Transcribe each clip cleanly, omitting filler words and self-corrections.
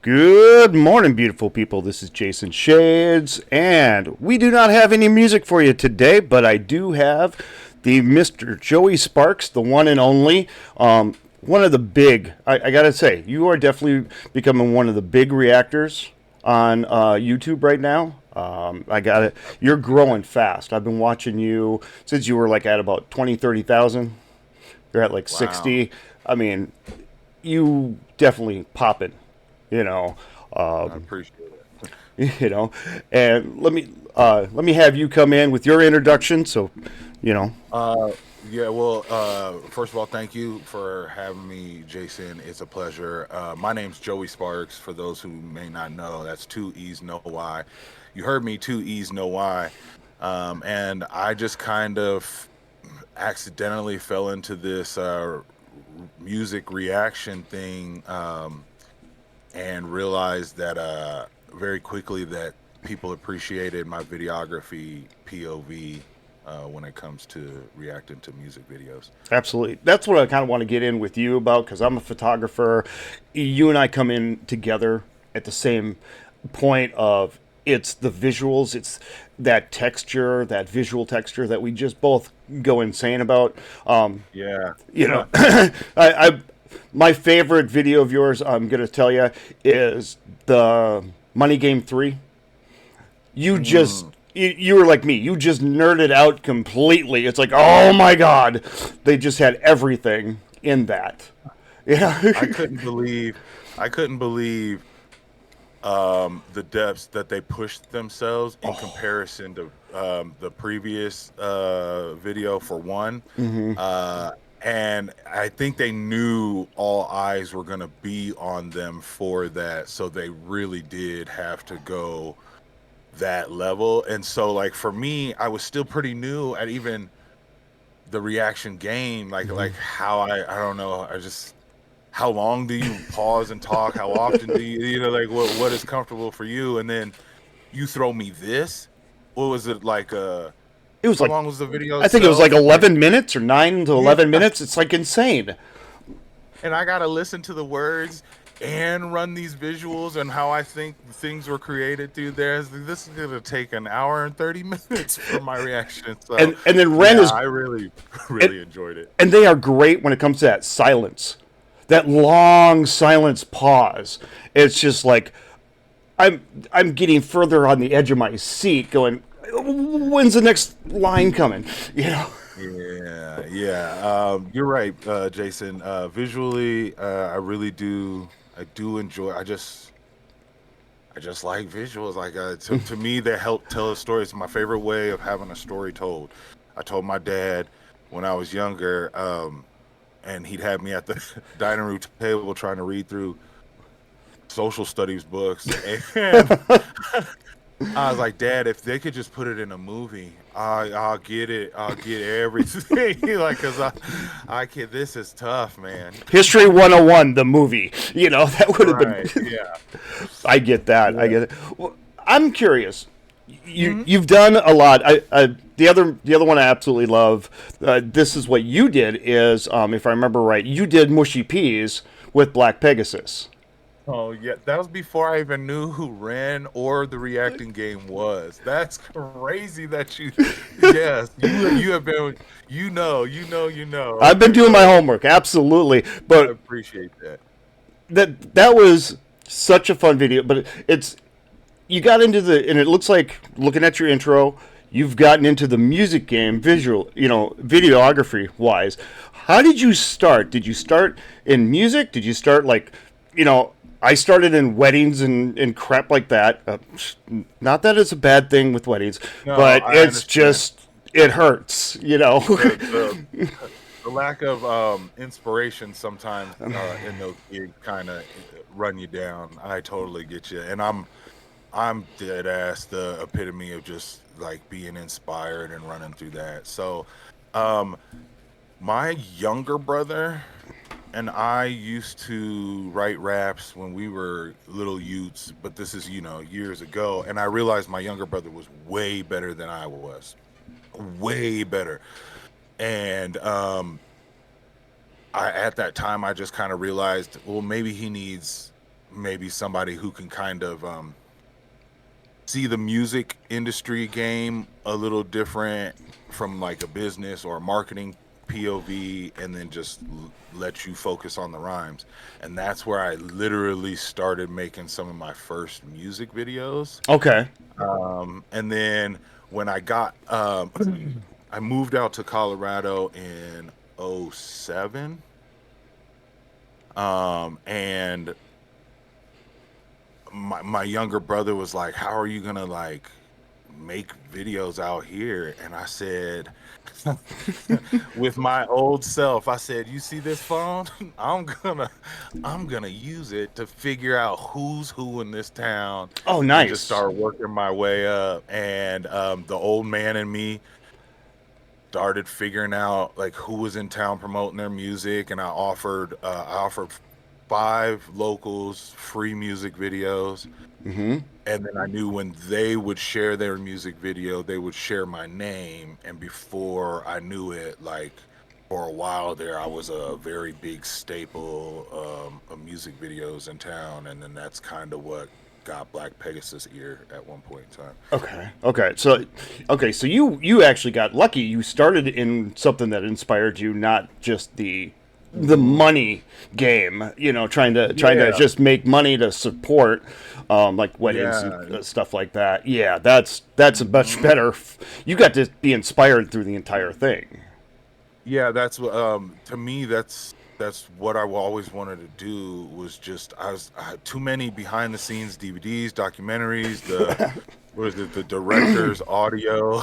Good morning, beautiful people. This is Jason Shades, and we do not have any music for you today, but I do have the Mr. Joey Sparks, the one and only. One of the big, I gotta say, you are definitely becoming one of the big reactors on YouTube right now. You're growing fast. I've been watching you since you were like at about 20, 30,000. You're at like Wow, 60. I mean, you definitely popping, you know. I appreciate it. you know. And let me have you come in with your introduction. So, you know, Uh, yeah, well, first of all, thank you for having me, Jason. It's a pleasure. My name's Joey Sparks. For those who may not know, that's two E's, no Y. You heard me, two E's, no Y. And I just kind of accidentally fell into this music reaction thing, and realized that very quickly that people appreciated my videography POV when it comes to reacting to music videos. absolutely. That's what I kind of want to get in with you about because I'm a photographer. You and I come in together at the same point of it's the visuals, it's that texture, that visual texture that we just both go insane about. Yeah. You know, I my favorite video of yours, I'm gonna tell you, is the Money Game 3. Mm. You were like me. You just nerded out completely. It's like, oh my god, they just had everything in that. Yeah. I couldn't believe I couldn't believe the depths that they pushed themselves in comparison to the previous video for one. Uh, and I think they knew all eyes were going to be on them for that. So they really did have to go that level. And so, like, for me, I was still pretty new at even the reaction game. Like how I don't know. I just, how long do you pause and talk? How often do you know, like, what is comfortable for you? And then you throw me this. What was it like? It was How like, long was the video I think it was like itself? And 11 minutes or 9 to yeah, 11 minutes. It's like insane. and I gotta listen to the words and run these visuals and how I think things were created through there. This is gonna take an hour and 30 minutes for my reaction. So And then Ren yeah, is I really, and, really enjoyed it. and they are great when it comes to that silence. That long silence pause. It's just like I'm getting further on the edge of my seat, going, when's the next line coming? You know. Yeah, yeah. You're right, Jason. Visually, I really do. I do enjoy. I just like visuals. Like to me, they help tell a story. It's my favorite way of having a story told. I told my dad when I was younger, and he'd have me at the dining room table trying to read through social studies books, and I was like, Dad, if they could just put it in a movie, I'll get it. I'll get everything. Like, cause I can't. This is tough, man. History 101, the movie. You know, that would have Right? been. Yeah. I get that. I Yeah. get it. Well, I'm curious. Hmm. You've done a lot. The other one I absolutely love. This is what you did is, if I remember right, you did Mushy Peas with Black Pegasus. Oh yeah, that was before I even knew who Ren or the reacting game was. That's crazy that you, yes, you have been, I've been doing my homework, absolutely. I But appreciate that. that was such a fun video. But it's you got into the and it looks like looking at your intro, you've gotten into the music game, visual, videography wise. How did you start? Did you start in music? Did you start like, I started in weddings and crap like that. Not that it's a bad thing with weddings, No, but I it's understand. just it hurts. The lack of inspiration sometimes in those gigs kind of run you down. I totally get you, and I'm dead ass the epitome of just like being inspired and running through that. So, um, my younger brother and I used to write raps when we were little youths, but this is, years ago. And I realized my younger brother was way better than I was, way better. And I at that time I just kind of realized, well, maybe he needs maybe somebody who can kind of see the music industry game a little different from like a business or a marketing POV, and then just let you focus on the rhymes. And that's where I literally started making some of my first music videos. Okay. And then when I got, I moved out to Colorado in '07. And my younger brother was like, "How are you gonna like make videos out here?" And I said, with my old self, I said, "You see this phone? I'm gonna use it to figure out who's who in this town, Oh, and just nice. start working my way up." And the old man in me started figuring out like who was in town promoting their music, and I offered 5 locals free music videos. Mm-hmm. And then I knew when they would share their music video, they would share my name. And before I knew it, like for a while there, I was a very big staple of music videos in town. And then that's kind of what got Black Pegasus ear at one point in time. Okay. So you actually got lucky. You started in something that inspired you, not just the money game. You know, trying to Yeah. just make money to support, like weddings and Yeah. stuff like that. Yeah, that's a much Mhm. better. You got to be inspired through the entire thing. Yeah, that's what to me that's what I always wanted to do. Was just I had too many behind the scenes DVDs, documentaries, the what is it, the director's audio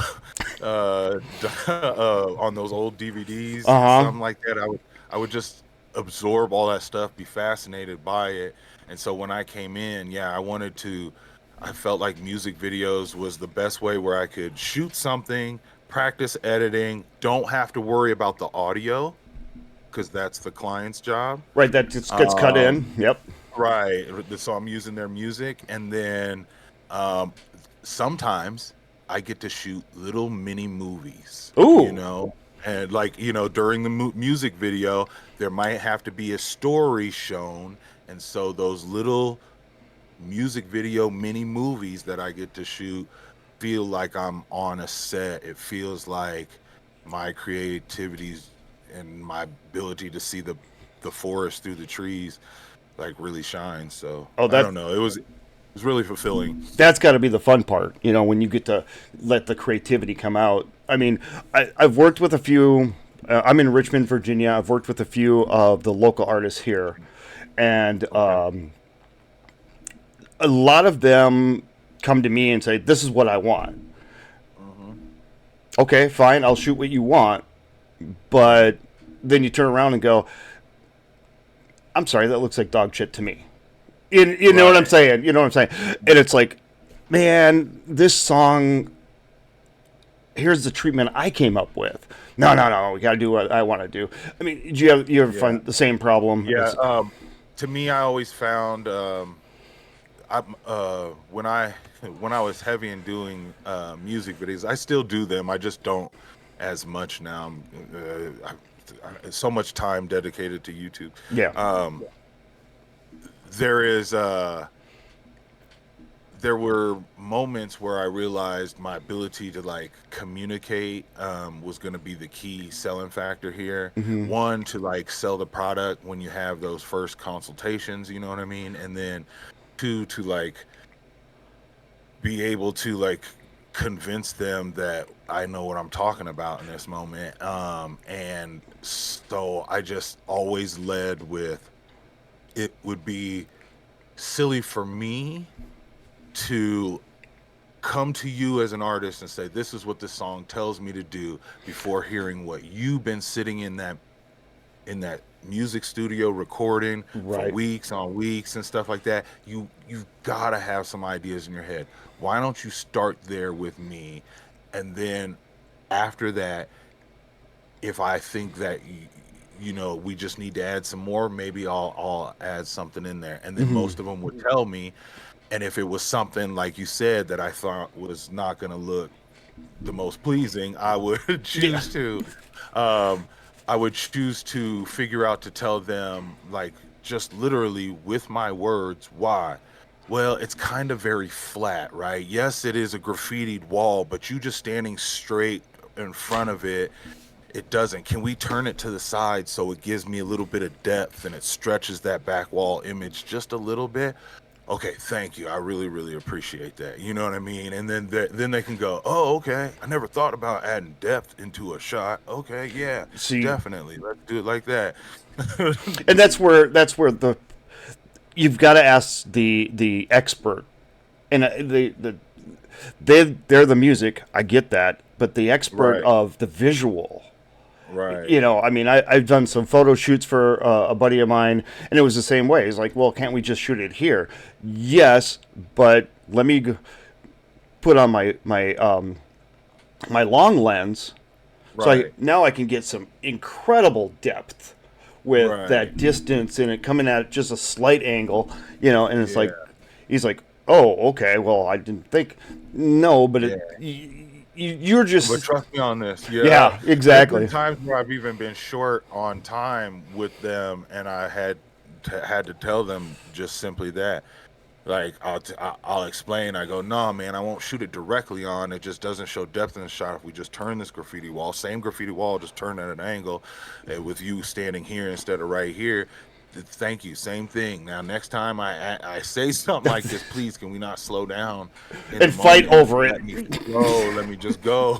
on those old DVDs, Uh huh. something like that. I would just absorb all that stuff, be fascinated by it. And so when I came in, yeah, I felt like music videos was the best way where I could shoot something, practice editing, don't have to worry about the audio because that's the client's job. Right. That just gets cut Um, in. Yep. right. So I'm using their music, and then um, sometimes I get to shoot little mini movies, Ooh. and like, during the music video, there might have to be a story shown. And so those little music video mini movies that I get to shoot feel like I'm on a set. It feels like my creativities and my ability to see the forest through the trees like really shines. So Oh, I that don't know. It was really fulfilling. that's got to be the fun part, when you get to let the creativity come out. I mean, I've worked with a few. I'm in Richmond, Virginia. I've worked with a few of the local artists here, and Okay. a lot of them come to me and say, "This is what I want." Hmm. Okay, fine, I'll shoot what you want, but then you turn around and go, "I'm sorry, that looks like dog shit to me." You know what I'm Right. saying? You know what I'm saying? And it's like, man, this song, here's the treatment I came up with. No, no, no, we got to do what I want to do. I mean, do you ever Yeah. find the same problem? Yeah. As, To me, I always found when I when I was heavy in doing music videos, I still do them. I just don't as much now. So much time dedicated to YouTube. yeah. Um, there is there were moments where I realized my ability to like communicate was going to be the key selling factor here. Hmm. One, to like sell the product when you have those first consultations, you know what I mean? And then two, to like be able to like convince them that I know what I'm talking about in this moment. And so I just always led with, it would be silly for me to come to you as an artist and say, this is what this song tells me to do, before hearing what you've been sitting in that music studio recording for Right. weeks on weeks and stuff like that. You've got to have some ideas in your head. Why don't you start there with me, and then after that, if I think that we just need to add some more, maybe I'll add something in there. And then Hmm. most of them would tell me. And if it was something like you said that I thought was not going to look the most pleasing, I would Yeah. choose to um I would choose to figure out to tell them like just literally with my words why. Well, it's kind of very flat, right? Yes, it is a graffitied wall, but you just standing straight in front of it, it doesn't. Can we turn it to the side so it gives me a little bit of depth and it stretches that back wall image just a little bit? Okay, thank you. I really, really appreciate that. You know what I mean? And then they can go, oh, okay. I never thought about adding depth into a shot. Okay, yeah, See, definitely. Let's do it like that. and that's where the you've got to ask the expert, and they're the music. I get that, but the expert Right, of the visual. right. I mean, I've done some photo shoots for a buddy of mine, and it was the same way. He's like, well, can't we just shoot it here? Yes, but let me put on my long lens, so Right, now I can get some incredible depth with right. that distance and it coming at just a slight angle, and it's like, Yeah, he's like, oh, okay, well, I didn't think, no, but yeah. you're But just, trust me on this. Yeah. yeah, There's been exactly. times where I've even been short on time with them and I had to tell them just simply that. Like I'll explain. I go, no, man, I won't shoot it directly on. It just doesn't show depth in the shot. If we just turn this graffiti wall, same graffiti wall, just turn at an angle, with you standing here instead of right here. Thank you. Same thing. Now, next time I say something like this, please, can we not slow down in the And fight moment and over it. let me flow? Let me just go.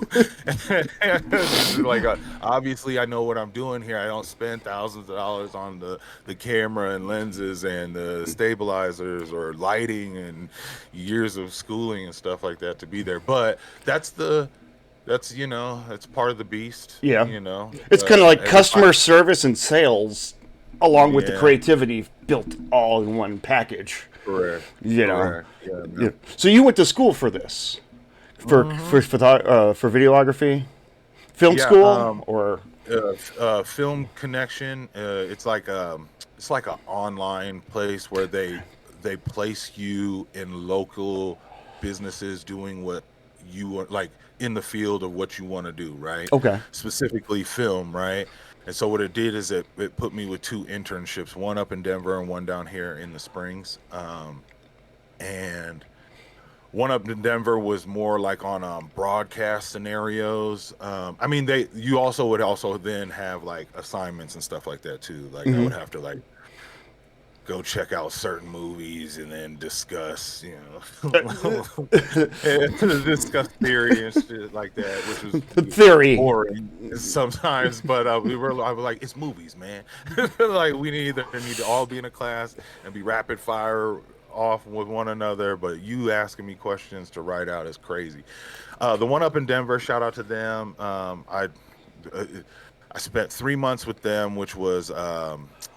This is like, obviously, I know what I'm doing here. I don't spend thousands of dollars on the camera and lenses and the stabilizers or lighting and years of schooling and stuff like that to be there. But that's part of the beast. Yeah. It's kind of like Everybody, customer service and sales, along with the yeah, creativity built all in one package. correct, You know. correct. Yeah, Yeah. man. So you went to school for this, for videography, film Yeah, school, or Film Connection. It's like an online place where they place you in local businesses doing what you are like in the field of what you want to do, right? okay, Specifically film, right? And so what it did is it put me with two internships, one up in Denver and one down here in the Springs. And one up in Denver was more like on broadcast scenarios. I mean, they you also would also then have like assignments and stuff like that too. Like I hmm would have to like go check out certain movies and then discuss, and discuss theory and shit like that, which was the theory. boring sometimes. But I was like, it's movies, man. Like we need to all be in a class and be rapid fire off with one another. But you asking me questions to write out is crazy. The one up in Denver, shout out to them. Uh, I spent 3 months with them, which was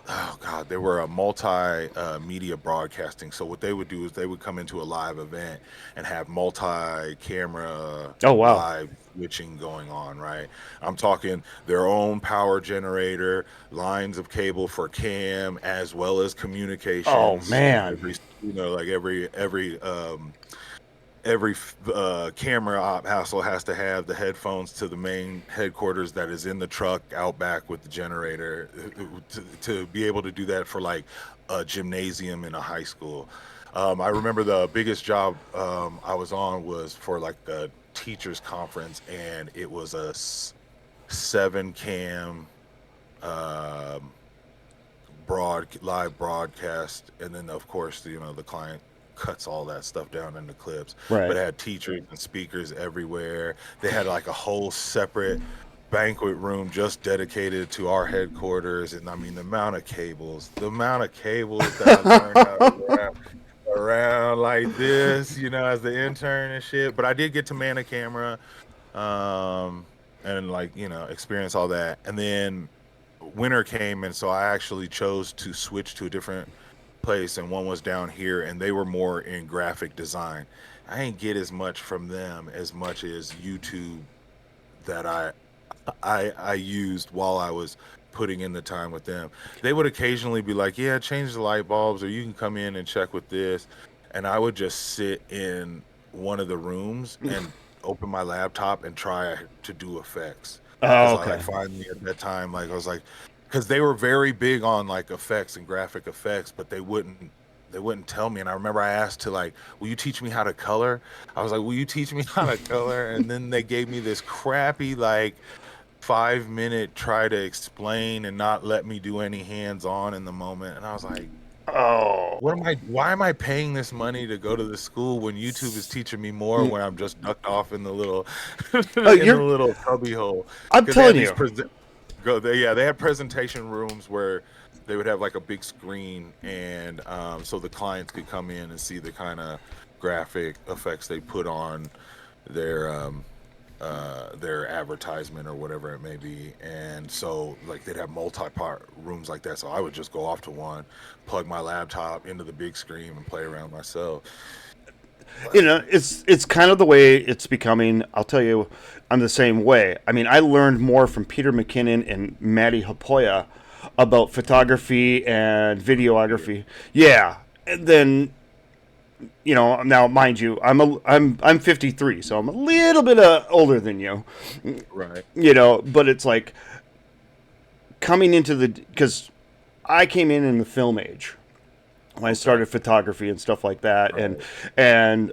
oh god, they were a multi media broadcasting. So what they would do is they would come into a live event and have multi camera Oh wow. live switching going on. Right, I'm talking their own power generator, lines of cable for cam as well as Oh communications. man. Every like every camera op hassle has to have the headphones to the main headquarters that is in the truck out back with the generator, to be able to do that for like a gymnasium in a high school. I remember the biggest job I was on was for like a teachers conference, and it was a seven cam um, live broadcast, and then of course the client cuts all that stuff down into clips. But Right. it had teachers and speakers everywhere. They had like a whole separate banquet room just dedicated to our headquarters. And I mean the amount of cables that I learned how to wrap around like this, as the intern and shit. But I did get to man a camera, um and like experience all that. And then winter came, and so I actually chose to switch to a different place, and one was down here, and they were more in graphic design. I didn't get as much from them as much as YouTube that I used while I was putting in the time with them. They would occasionally be like, "Yeah, change the light bulbs, or you can come in and check with this," and I would just sit in one of the rooms and open my laptop and try to do effects because Oh, I like okay. finally at that time, like I was like, because they were very big on like effects and graphic effects, but they wouldn't tell me. And I remember I asked to like, will you teach me how to color? I was like, will you teach me how to color? And then they gave me this crappy like 5 minute try to explain and not let me do any hands on in the moment. And I was like, Oh, why am I paying this money to go to the school when YouTube is teaching me more Mm. when I'm just ducked off in the little Oh, in the you're. little cubby hole? I'm Because they had telling these you. they had presentation rooms where they would have like a big screen, and so the clients could come in and see the kind of graphic effects they put on their their advertisement or whatever it may be. And so like they'd have multi-part rooms like that, so I would just go off to one, plug my laptop into the big screen and play around myself. You But know, it's kind of the way it's becoming. I'll tell you, I'm the same way. I mean, I learned more from Peter McKinnon and Matty Hapoya about photography and yeah, videography. Yeah, and then now mind you, I'm 53, so I'm a little bit older than you. right, But it's like coming into the because I came in the film age when I okay, started photography and stuff like that, and right, and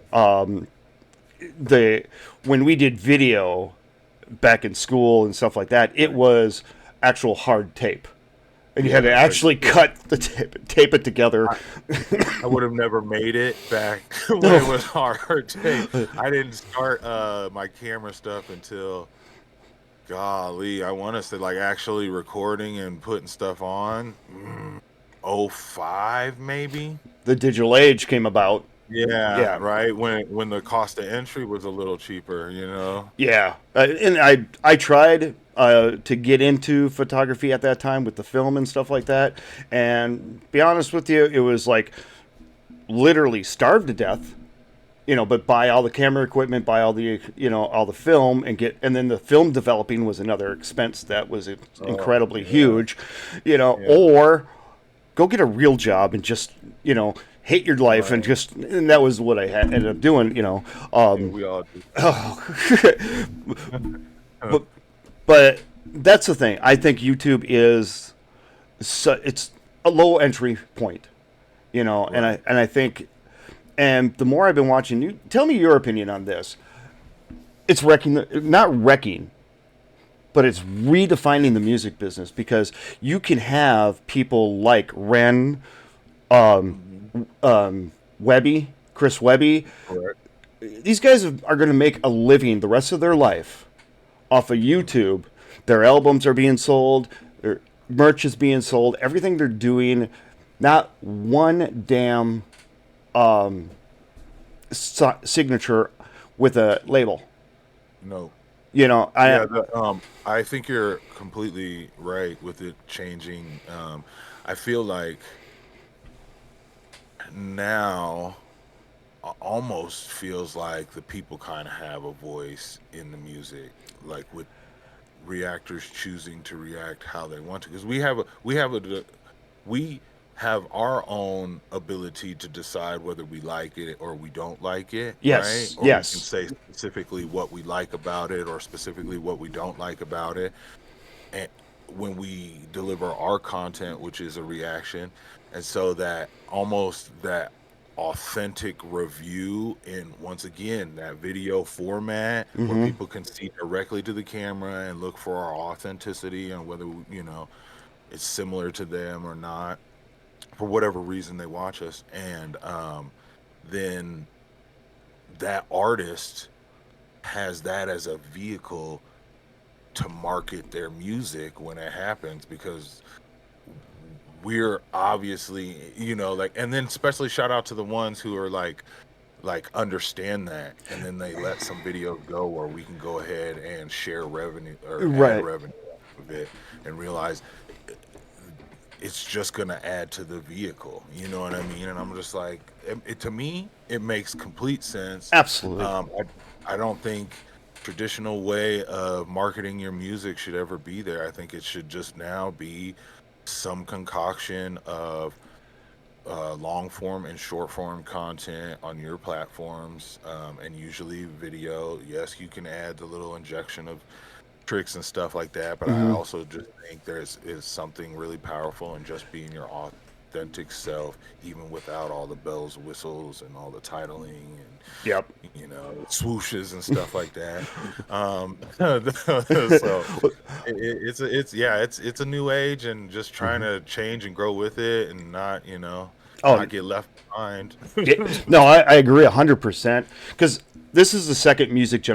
the when we did video back in school and stuff like that, it right. was actual hard tape, and you had to Yeah, like actually cut the tape it together. I, I would have never made it back when it No, was hard tape. I didn't start my camera stuff until, golly, I want to say like actually recording and putting stuff on. '05 maybe. the digital age came about. Yeah, Yeah, right. When the cost of entry was a little cheaper, you know. yeah, and I tried to get into photography at that time with the film and stuff like that, and be honest with you, it was like literally starved to death. But buy all the camera equipment, buy all the all the film, and then the film developing was another expense that was Oh incredibly yeah, huge. yeah, Or go get a real job and just hate your life and right. just and that was what I ended up doing. Yeah, we all do. But but that's the thing. I think YouTube is it's a low entry point. And Right. I think and the more I've been watching you, tell me your opinion on this. It's not wrecking, but it's redefining the music business because you can have people like Ren, Hmm. Webby, Chris Webby. Correct. These guys are going to make a living the rest of their life off of YouTube. Their albums are being sold, their merch is being sold, everything they're doing. Not one damn signature with a label. No. I Yeah, I think you're completely right with it changing. I feel like now almost feels like the people kind of have a voice in the music, like with reactors choosing to react how they want to, because we have our own ability to decide whether we like it or we don't like it, right? yes, Or we can yes, say specifically what we like about it or specifically what we don't like about it. And when we deliver our content, which is a reaction, and so that almost that authentic review in, once again, that video format where mm-hmm. people can see directly to the camera and look for our authenticity and whether it's similar to them or not, for whatever reason they watch us. And then that artist has that as a vehicle to market their music when it happens, because we're obviously, like, and then especially shout out to the ones who are like understand that, and then they let some videos go where we can go ahead and share revenue or add Right, revenue of it, and realize it's just going to add to the vehicle, you know what I mean? And I'm just like, to me it makes complete sense. absolutely, I don't think traditional way of marketing your music should ever be there. I think it should just now be some concoction of long form and short form content on your platforms, and usually video. Yes, you can add the little injection of theatrics and stuff like that, but I also just think is something really powerful in just being your authentic self, even without all the bells, whistles, and all the titling and Yep. swooshes and stuff like that. So it's a new age, and just trying to change and grow with it, and not Oh, not get left behind. yeah, no, I agree 100% because this is the second music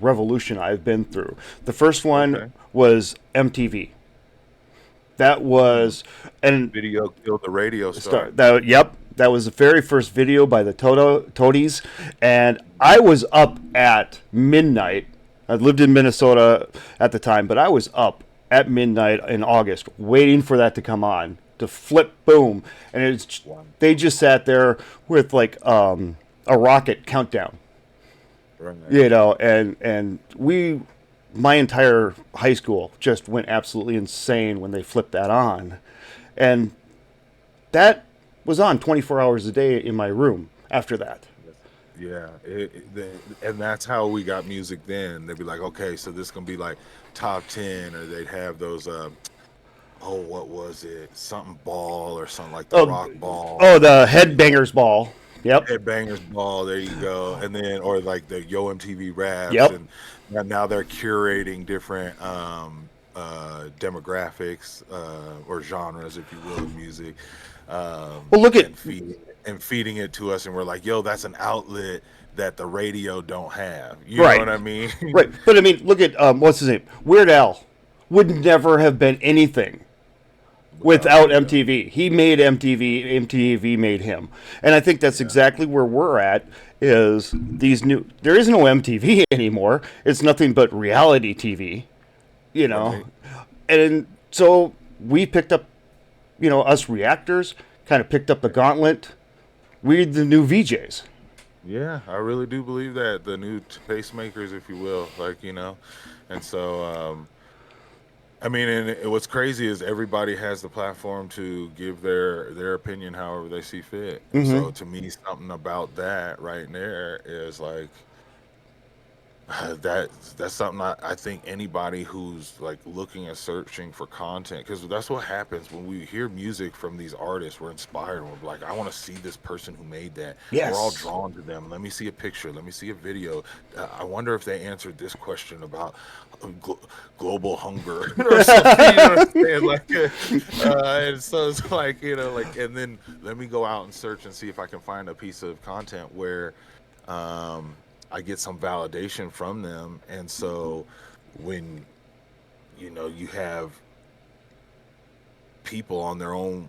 revolution I've been through. The first Okay. one was MTV. That was and Video killed the radio star. that was the very first video by the Toadies, and I was up at midnight. I lived in Minnesota at the time, but I was up at midnight in August waiting for that to come on to flip boom, and Wow. they just sat there with like a rocket countdown, Right. and my entire high school just went absolutely insane when they flipped that on, and that was on 24 hours a day in my room after that. Yeah, and that's how we got music then. They'd be like, okay, so this gonna be like top 10, or they'd have those. Oh, what was it? Something ball or something like the Oh, rock ball. oh, the Headbangers Ball. Yep, Headbangers Ball, there you go. And then, or like the Yo MTV Raps, yep. and now they're curating different demographics or genres, if you will, of music, Well, look at and feeding it to us, and we're like, yo, that's an outlet that the radio don't have. You know right, what I mean? right. But I mean, look at what's his name? Weird Al would never have been anything without MTV. He made MTV. MTV made him, and I think that's exactly where we're at. Is these new? There is no MTV anymore. It's nothing but reality TV. Right. And so we picked up, us reactors kind of picked up the gauntlet. We're the new VJs. Yeah, I really do believe that the new pacemakers, if you will, and so I mean, and what's crazy is everybody has the platform to give their opinion however they see fit. And so to me, something about that right there is like that's something I think anybody who's like looking at searching for content, because that's what happens when we hear music from these artists. We're inspired, and we're like, I want to see this person who made that. We're all Yes. drawn to them. Let me see a picture, let me see a video. I wonder if they answered this question about global hunger or something. You know what I'm saying? And so it's like, and then let me go out and search and see if I can find a piece of content where I get some validation from them. And so when you have people on their own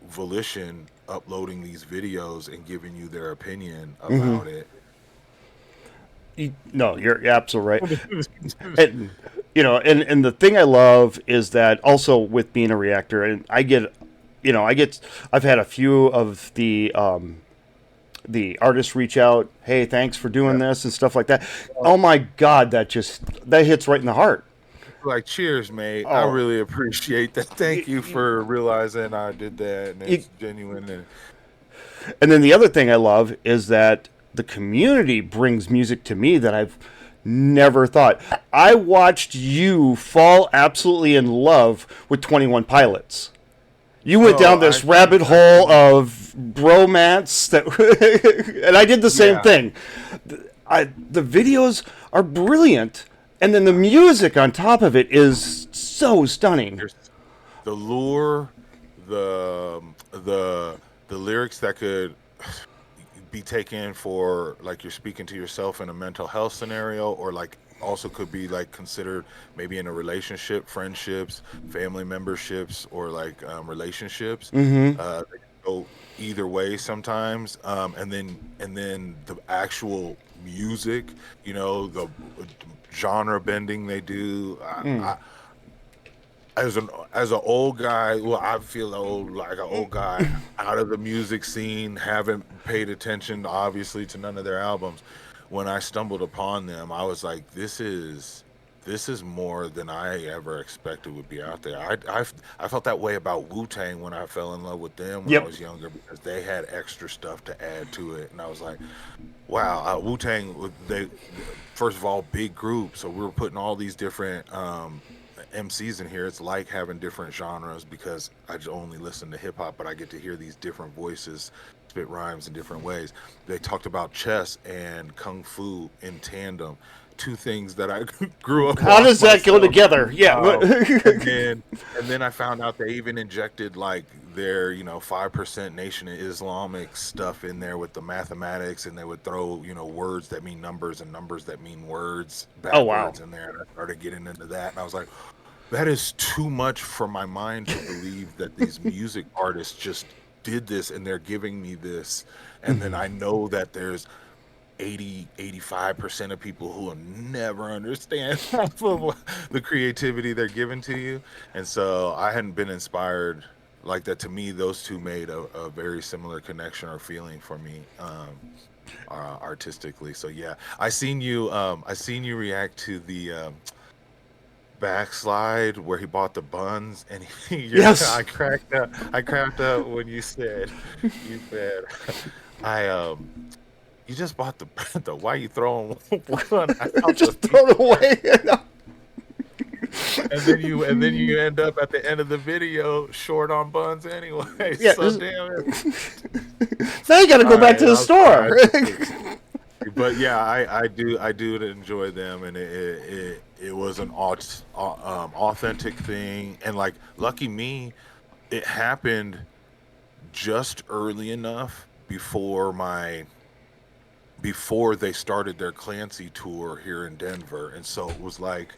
volition uploading these videos and giving you their opinion about it. No, you're absolutely right. And and the thing I love is that also with being a reactor, and I've had a few of the artists reach out, hey, thanks for doing this and stuff like that. Oh my God, that hits right in the heart. Like, cheers, mate. I Oh, really appreciate that. Thank you for realizing I did that, and you, it's genuine. and then the other thing I love is that the community brings music to me that I've never thought. I watched you fall absolutely in love with 21 Pilots. You went down this rabbit hole of bromance and I did the same Yeah. thing. The videos are brilliant, and then the music on top of it is so stunning. There's the lure, the lyrics that could be taken for like you're speaking to yourself in a mental health scenario, or like also could be like considered maybe in a relationship, friendships, family memberships, or like relationships. They can go either way sometimes. And then the actual music, the genre bending they do. As an old guy, well, I feel old, like an old guy out of the music scene, haven't paid attention obviously to none of their albums. When I stumbled upon them, I was like, this is this is more than I ever expected would be out there. I felt that way about Wu Tang when I fell in love with them when I Yep. was younger because they had extra stuff to add to it, and I was like, wow, Wu Tang. They first of all big group, so we were putting all these different MCs in here. It's like having different genres because I just only listen to hip hop, but I get to hear these different voices spit rhymes in different ways. They talked about chess and kung fu in tandem, two things that I grew up How on does that go myself. together? Yeah. And then I found out they even injected like their 5% Nation of Islamic stuff in there with the mathematics, and they would throw words that mean numbers and numbers that mean words Oh wow. backwards in there. And I started getting into that, and I was like, that is too much for my mind to believe that these music artists just did this and they're giving me this, and then Mhm. I know that there's 85% of people who will never understand half of the creativity they're giving to you. And so I hadn't been inspired like that. To me, those two made a very similar connection or feeling for me, artistically. So yeah, I seen you react to the backslide where he bought the buns, and Yes. I cracked up when you said I you just bought the the why you throwing one out the Just throw it future, away. and then you end up at the end of the video short on buns anyway. Yeah. So damn it. Now you got to All go back right, to the I'm sorry. store. But yeah, I do enjoy them, and it was an authentic thing, and like lucky me, it happened just early enough before they started their Clancy tour here in Denver, and so it was like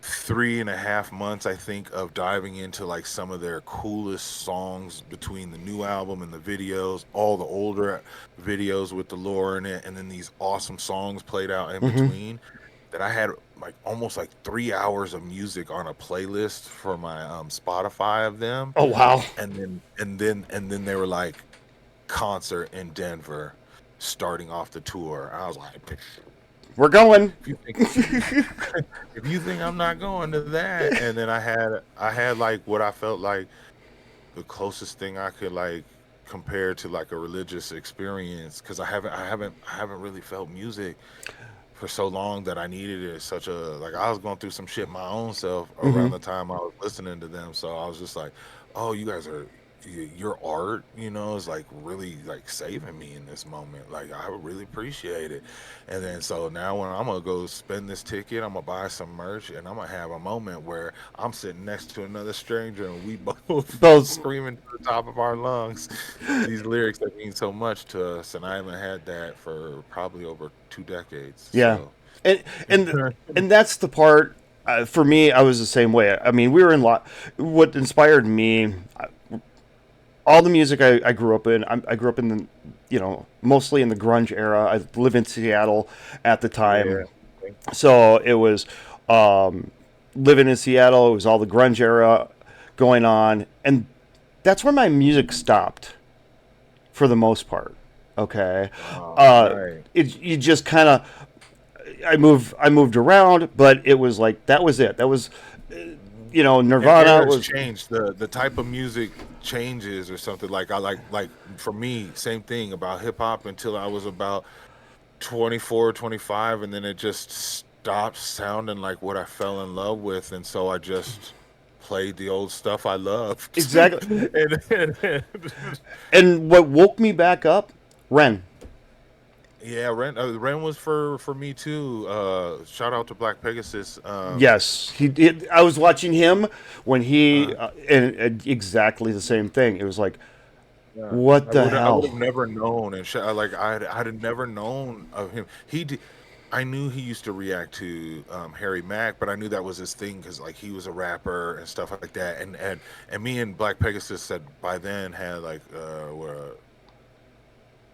3.5 months, I think, of diving into like some of their coolest songs between the new album and the videos, all the older videos with the lore in it, and then these awesome songs played out in Hmm. between. That I had like almost like 3 hours of music on a playlist for my Spotify of them, Oh wow. and then they were like concert in Denver, starting off the tour. I was like, We're going. if you think if you think I'm not going to that, and then I had like what I felt like the closest thing I could like compare to like a religious experience, because I haven't really felt music for so long that I needed it. Such a like I was going through some shit my own self Hmm. around the time I was listening to them, so I was just like, oh, you guys are your art, is like really like saving me in this moment. Like I really appreciate it. And then so now when I'm gonna go spend this ticket, I'm gonna buy some merch, and I'm gonna have a moment where I'm sitting next to another stranger and we both Both. screaming to the top of our lungs these lyrics that mean so much to us, and I haven't had that for probably over 2 decades. Yeah. So And and and that's the part. For me, I was the same way. I mean, we were in lot. What inspired me, all the music I grew up in. I grew up in the, mostly in the grunge era. I live in Seattle at the yeah, time, so it was um, living in Seattle. It was all the grunge era going on, and that's where my music stopped for the most part. Okay, right. you just kind of I moved around, but it was like that was it. That was And Nirvana eras was. change, the type of music changes or something. Like I like for me, same thing about hip hop until I was about 24, 25, and then it just stopped sounding like what I fell in love with, and so I just played the old stuff I loved. Exactly. and And what woke me back up, Ren. yeah, Ren was for me too. Shout out to Black Pegasus. Yes, he did. I was watching him when he Uh, and exactly the same thing. It was like, yeah, what the I would have hell? never known, and like I'd have never known of him. I knew he used to react to Harry Mack, but I knew that was his thing because like he was a rapper and stuff like that. And me and Black Pegasus had by then had like what, a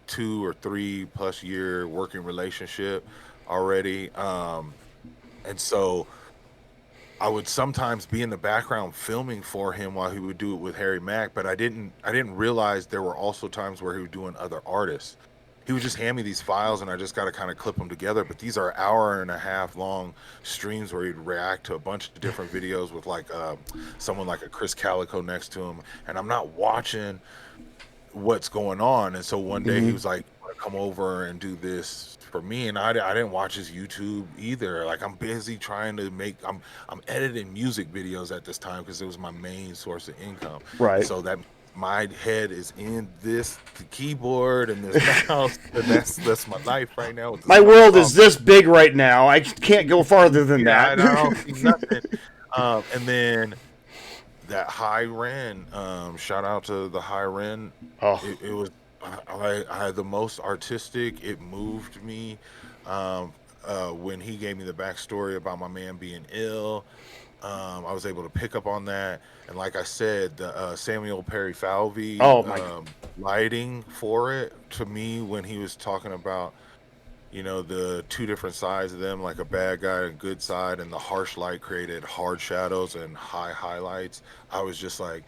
2 or 3 plus year working relationship already. And so I would sometimes be in the background filming for him while he would do it with Harry Mack, but I didn't realize there were also times where he was doing other artists. he would just hand me these files, and I just got to kind of clip them together. But these are hour and a half long streams where he'd react to a bunch of different videos with like someone like a Chris Calico next to him, and I'm not watching what's going on. And so one day he Hmm. was like, come over and do this for me, and I didn't watch his YouTube either. Like I'm busy trying to make I'm editing music videos at this time because it was my main source of income, and Right. so that my head is in this the keyboard and this mouse, and that's my life right now with this My world microphone. is this big right now. I can't go farther than Yeah, that. I don't see nothing. And then that High Ren, shout out to the High Ren. Oh, It was I had the most artistic. It moved me um, when he gave me the backstory about my man being ill. I was able to pick up on that, and like I said, the Samuel Perry Falvey oh my. lighting for it to me when he was talking about the two different sides of them, like a bad guy and good side, and the harsh light created hard shadows and high highlights. I was just like,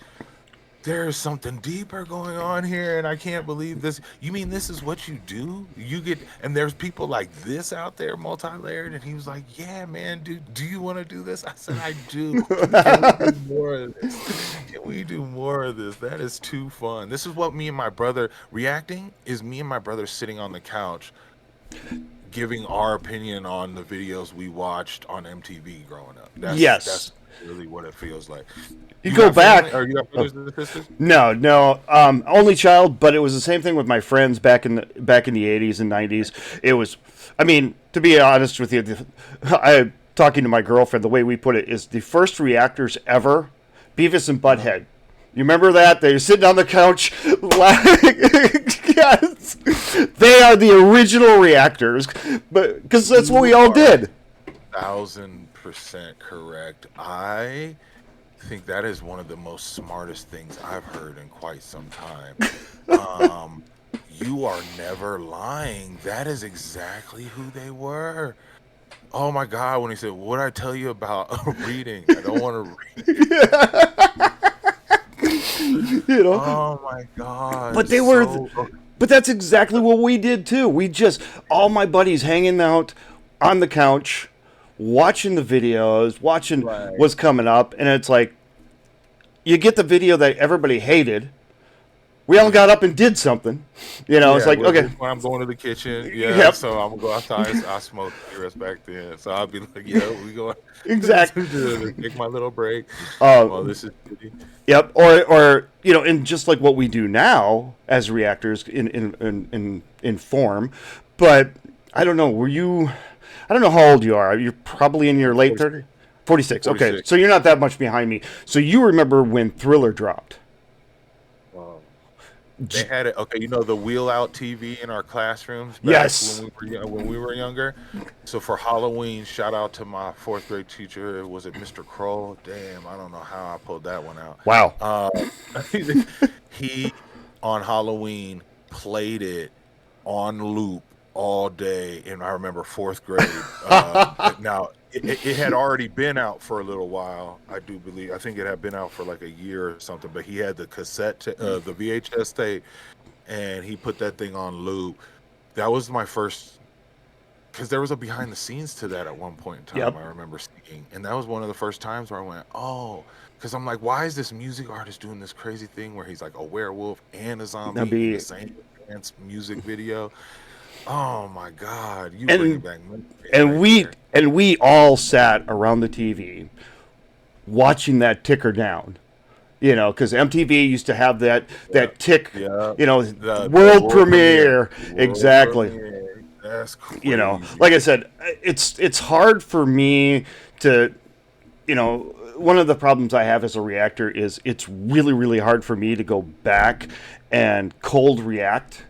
there's something deeper going on here, and I can't believe this. You mean this is what you do? You get, and there's people like this out there, multi-layered. And he was like, yeah, man, dude, do you want to do this? I said, I do. Can we do more of this? Can we do more of this? That is too fun. This is what me and my brother reacting is me and my brother sitting on the couch giving our opinion on the videos we watched on MTV growing up. That's Yes. really what it feels like. You You go got back. family, or you got Oh, brothers and sisters? no, no. Only child, but it was the same thing with my friends back in the 80s and 90s. It was, I mean, to be honest with you, I talking to my girlfriend. The way we put it is the first reactors ever, Beavis and Uh-huh. Butthead. You remember that? They were sitting on the couch. Yes, they are the original reactors, but because that's what we You all are did. 1,000% correct. I think that is one of the most smartest things I've heard in quite some time. Um, you are never lying. That is exactly who they were. Oh my God, when he said, "What I tell you about reading? I don't want to read." You know, Oh my God, but they were. so okay. But that's exactly what we did too. We just all my buddies hanging out on the couch, watching the videos, watching Right. what's coming up, and it's like you get the video that everybody hated. We all got up and did something. It's Yeah, like okay, when I'm going to the kitchen, yeah, yep, so I'm gonna go outside. I smoked cigarettes back then, so I'll be like, yeah, we going exactly. to take my little break. Uh, Well, this is pretty. Yep, or and just like what we do now as reactors in form, but I don't know. I don't know how old you are. You're probably in your late 46. 30s. 46. Okay, 46. so you're not that much behind me. So you remember when Thriller dropped? Um, they had it. Okay, the wheel out TV in our classrooms back Yes. when we were younger. So for Halloween, shout out to my fourth grade teacher. Was it Mr. Kroll? Damn, I don't know how I pulled that one out. Wow. Uh, he on Halloween played it on loop all day, and I remember fourth grade. Now it had already been out for a little while. I do believe. I think it had been out for like a year or something. But he had the the VHS tape, and he put that thing on loop. That was my first, because there was a behind the scenes to that at one point in time. Yep. I remember seeing, and that was one of the first times where I went, oh. Because I'm like, why is this music artist doing this crazy thing where he's like a werewolf and a That'd zombie in the be same dance music video? Oh my God, you bringing and back memories and right we there. and we all sat around the TV watching that ticker down. Because MTV used to have that Yeah, tick. yeah. The World world premiere, premiere. world Exactly. premiere. That's Like crazy. I said, it's hard for me to, one of the problems I have as a reactor is it's really really hard for me to go back and cold react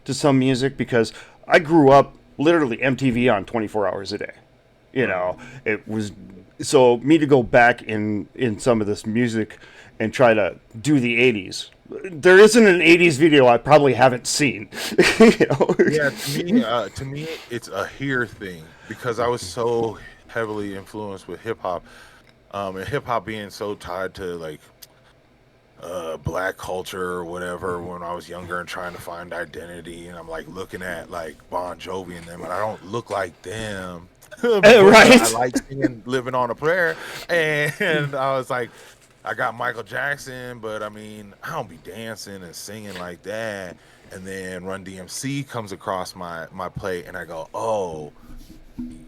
to some music because I grew up literally MTV on 24 hours a day. Right. It was so me to go back in some of this music and try to do the 80s. There isn't an 80s video I probably haven't seen. you know? Yeah, to me, it's a hear thing because I was so heavily influenced with hip hop, and hip hop being so tied to like black culture or whatever when I was younger and trying to find identity, and I'm like looking at like Bon Jovi and them, and I don't look like them. But I Right. like singing "Living on a Prayer," and I was like, I got Michael Jackson, but I mean, I don't be dancing and singing like that. And then Run DMC comes across my plate, and I go, oh,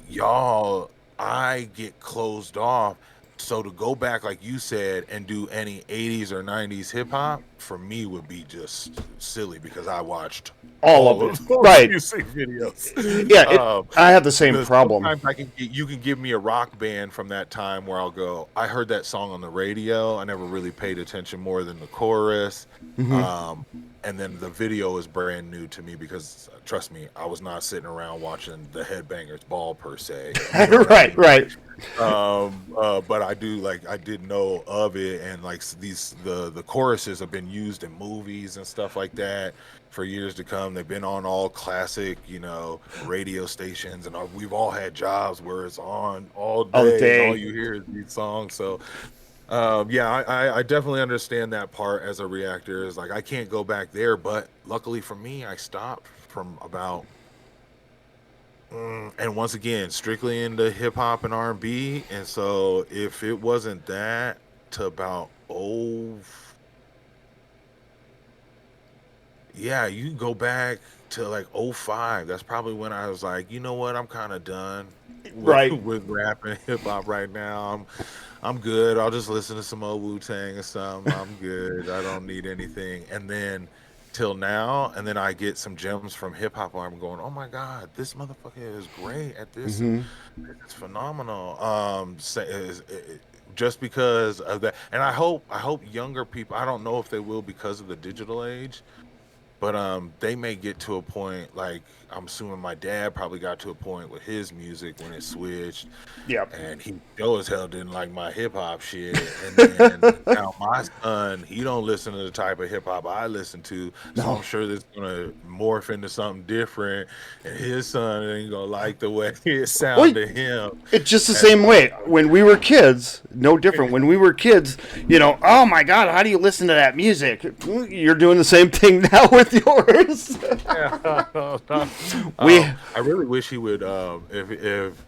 y'all, I get closed off. So to go back, like you said, and do any 80s or 90s hip hop for me would be just silly because I watched All of all it. of those Right. music videos. Yeah, I have the same Because problem. sometimes you can give me a rock band from that time where I'll go, I heard that song on the radio. I never really paid attention more than the chorus. Um, and then the video is brand new to me because trust me, I was not sitting around watching the Headbangers Ball per se. You know what I Right, mean? right. But I do like I did know of it, and like these the choruses have been used in movies and stuff like that for years to come. They've been on all classic, radio stations, and we've all had jobs where it's on all All day, and all day. you hear is these songs. So yeah, I definitely understand that part as a reactor. Is like I can't go back there, but luckily for me, I stopped from about and once again, strictly into hip hop and R&B. And so if it wasn't that to about yeah, you can go back to like '05. That's probably when I was like, you know what, I'm kind of done with Right. with rap and hip hop right now. I'm good. I'll just listen to some old Wu Tang or something. I'm good. I don't need anything. And then till now, and then I get some gems from hip hop where I'm going, oh my God, this motherfucker is great at this and Hmm. it's phenomenal. Just because of that, and I hope younger people. I don't know if they will because of the digital age, but they may get to a point like I'm assuming my dad probably got to a point with his music when it switched, Yep. and he sure as hell didn't like my hip hop shit. And then now my son, he don't listen to the type of hip hop I listen to, so I'm No. sure that's gonna morph into something different, and his son ain't gonna like the way it sound Well, to him. it's just the And same way. When we were kids, no different. When we were kids, oh my God, how do you listen to that music? You're doing the same thing now with yours. we, I really wish he would. If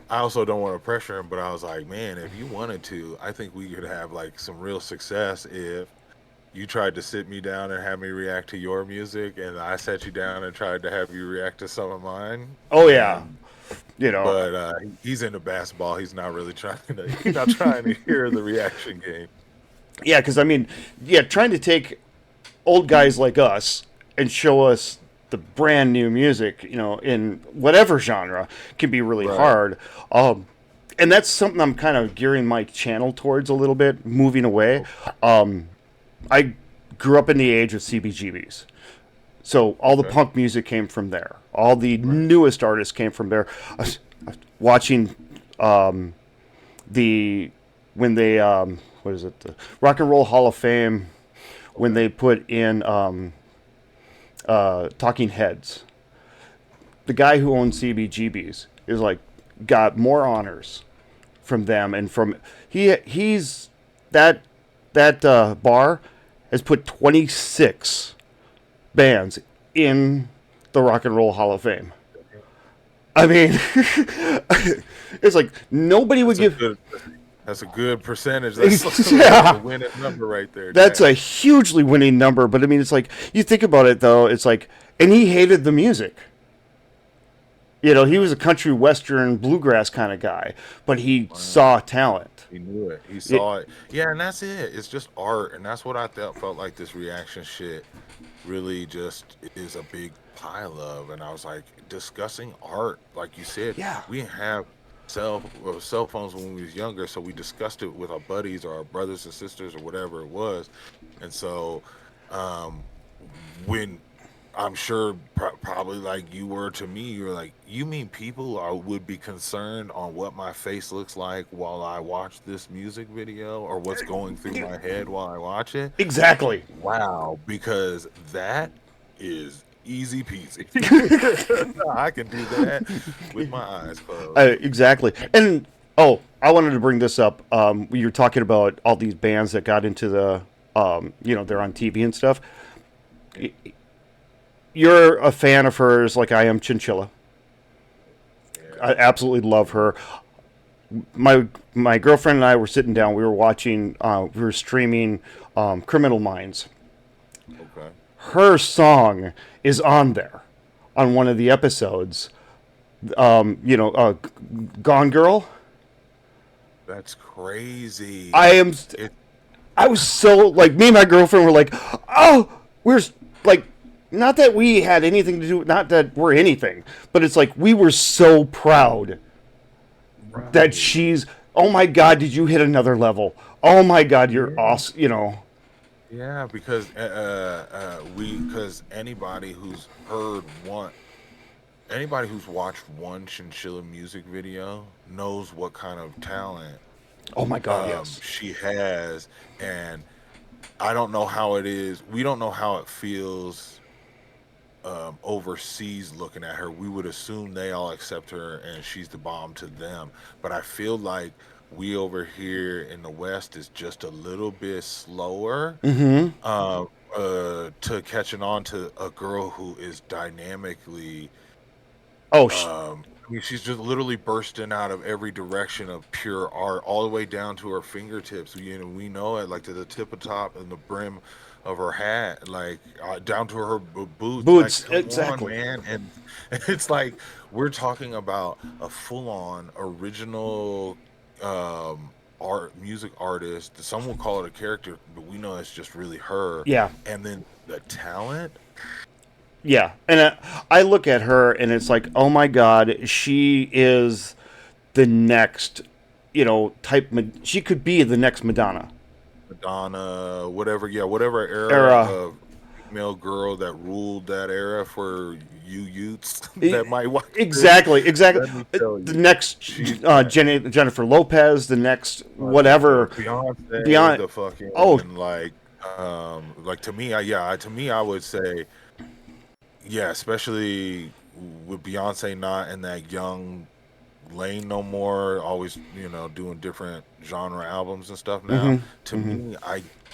I also don't want to pressure him, but I was like, man, if you wanted to, I think we could have like some real success if you tried to sit me down and have me react to your music, and I sat you down and tried to have you react to some of mine. oh yeah, And you know, but he's into basketball. He's not really trying to. He's not trying to hear the reaction game. yeah, because I mean, yeah, trying to take old guys like us and show us the brand new music, in whatever genre, can be really Right. hard. And that's something I'm kind of gearing my channel towards a little bit, moving away. I grew up in the age of CBGBs. So all the Okay. punk music came from there. All the Right. newest artists came from there. I was watching the when they what is it, the Rock and Roll Hall of Fame, when Okay. they put in Talking Heads. The guy who owns CBGBs is like got more honors from them and from he's that bar has put 26 bands in the Rock and Roll Hall of Fame. I mean, it's like nobody would That's a give. good. That's a good percentage. That's a Yeah, winning number right there, that's Jack. a hugely winning number. But I mean, it's like you think about it though. It's like, and he hated the music. He was a country western bluegrass kind of guy, but he Wow. saw talent. He knew it. He It, saw it. Yeah, and that's it. It's just art, and that's what I felt like this reaction shit really just is a big pile of. And I was like discussing art, like you said. yeah, We didn't have cell phones when we was younger, so we discussed it with our buddies or our brothers and sisters or whatever it was. And so, um, when I'm sure probably like you were to me, you're like, you mean people would be concerned on what my face looks like while I watch this music video or what's going through my head while I watch it? exactly. Wow, because that is easy peasy. I can do that with my eyes closed. Exactly. And I wanted to bring this up. You were talking about all these bands that got into the they're on TV and stuff. You're a fan of hers, like I am Chinchilla. I Yeah. absolutely love her. My girlfriend and I were sitting down. We were watching. We were streaming Criminal Minds. Okay. Her song is on there, on one of the episodes. Gone Girl. That's crazy. I am. It. I was so like me and my girlfriend were like, oh, like, not that we had anything to do, not that we're anything, but it's like we were so proud that Right. she's. Oh my God, did you hit another level? Oh my God, you're Yeah. awesome. You know. Yeah, because because anybody who's watched one Chinchilla music video knows what kind of talent Oh my God, yes. she has, and I don't know how it is. We don't know how it feels overseas looking at her. We would assume they all accept her and she's the bomb to them. But I feel like we over here in the West is just a little bit slower Mm-hmm. uh, to catching on to a girl who is dynamically. Oh, I mean, she's just literally bursting out of every direction of pure art, all the way down to her fingertips. We know it, like to the tip of top and the brim of her hat, like down to her boots. Like, boots, come on, exactly. man! And it's like we're talking about a full-on original art music artist. Some will call it a character, but we know it's just really her. Yeah, And then the talent. yeah. And I look at her and it's like, oh my God, she is the next, type. She could be the next Madonna Madonna, whatever, yeah, whatever era era. of female girl that ruled that era for you youths E- that might watch this. Exactly, exactly. Let me tell The you, next she's that. Jennifer Lopez, the next Yeah, whatever. Beyonce, Beyond. the Oh, fucking like to me, to me, I would say, yeah, especially with Beyonce not in that young lane no more, always, doing different genre albums and stuff now. mm-hmm, To mm-hmm. me,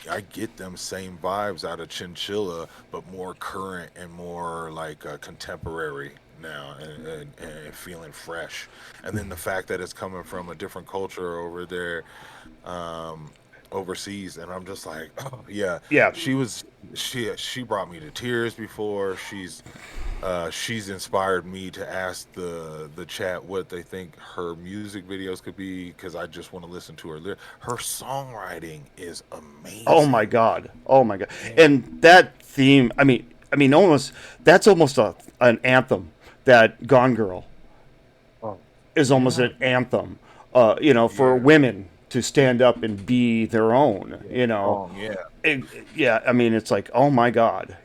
I get them same vibes out of Chinchilla, but more current and more like contemporary now, and feeling fresh. And then the fact that it's coming from a different culture over there, um, overseas, and I'm just like, oh yeah, Yeah. she was she brought me to tears before. She's inspired me to ask the chat what they think her music videos could be, because I just want to listen to her. Her songwriting is Oh my amazing. God. Oh my God. Man, And that theme. I mean, almost. That's almost an anthem. That Gone Girl oh is almost yeah, an anthem. For yeah, women to stand up and be their own. yeah, song, yeah, Yeah. I mean, it's like, oh my God.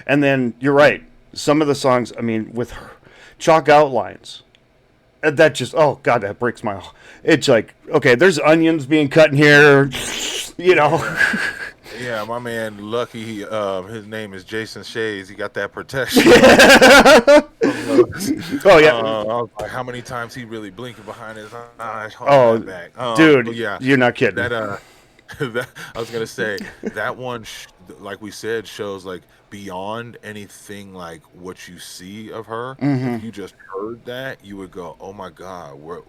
And then you're right. Some of the songs. I mean, with her, chalk outlines. That just, oh God, that breaks my. It's like, okay, there's onions being cut in here. You know. yeah. Yeah, my man Lucky, his name is Jason Shades. He got that protection from those. Oh yeah. I was like, how many times he really blinking behind his eyes, holding that Oh, back. But dude, yeah, you're not kidding. that that, I was gonna say that one, like we said, shows like beyond anything like what you see of her. Hmm. If you just heard that, you would go, "Oh my God, what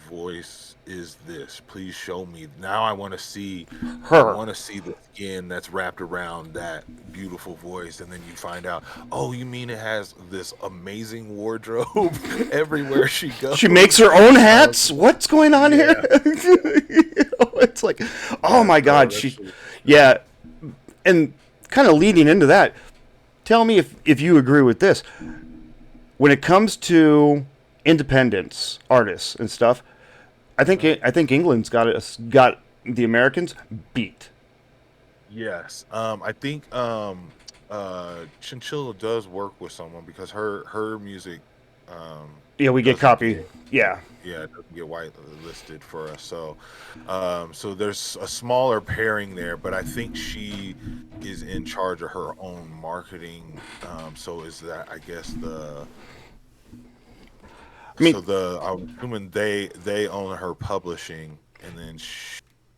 voice is this? Please show me." Now I want to see. I Her. want to see the skin that's wrapped around that beautiful voice, and then you find out, oh, you mean it has this amazing wardrobe everywhere she She makes goes. her own Um, hats. What's going on here? yeah, It's like, oh yeah, my no, God, that's she, yeah, and kind of leading into that. Tell me if you agree with this. When it comes to independence artists and stuff, I think England's got the Americans beat. yes. I think Chinchilla does work with someone because her music um Yeah, we get doesn't copy. get Yeah, yeah, it doesn't get white listed for us. So there's a smaller pairing there, but I think she is in charge of her own marketing. So is that, I guess, I mean, I'm assuming they own her publishing, and then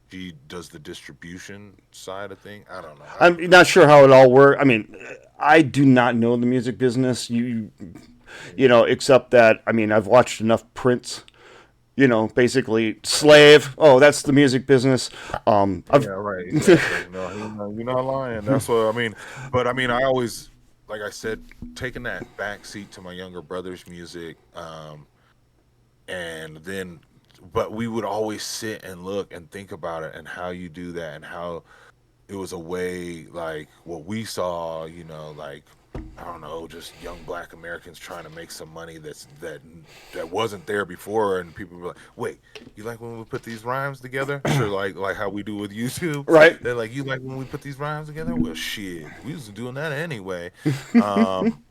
she does the distribution side of things. I don't know. I'm not sure how it all works. I mean, I do not know the music business. Except that, I mean, I've watched enough Prince. Basically, Slave. Oh, that's the music business. Yeah, right. Exactly. No, you're not lying. That's what I mean. But I mean, I always, like I said, taking that back seat to my younger brother's music, and then, but we would always sit and look and think about it and how you do that and how it was a way like what we saw, like I don't know, just young black Americans trying to make some money that wasn't there before, and people were like, "Wait, you like when we put these rhymes together?" Sure, like how we do with YouTube. Right. They're like, "You like when we put these rhymes together?" Well, shit, we was doing that anyway. Um,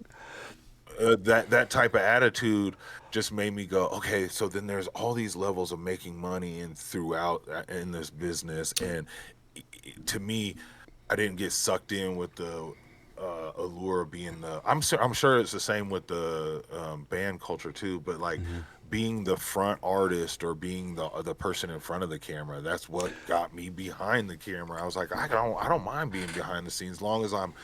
that type of attitude just made me go, okay, so then there's all these levels of making money and throughout in this business, and to me, I didn't get sucked in with the allure of being the. I'm sure it's the same with the band culture too, but like being the front artist or being the person in front of the camera. That's what got me behind the camera. I was like, I don't mind being behind the scenes, as long as I'm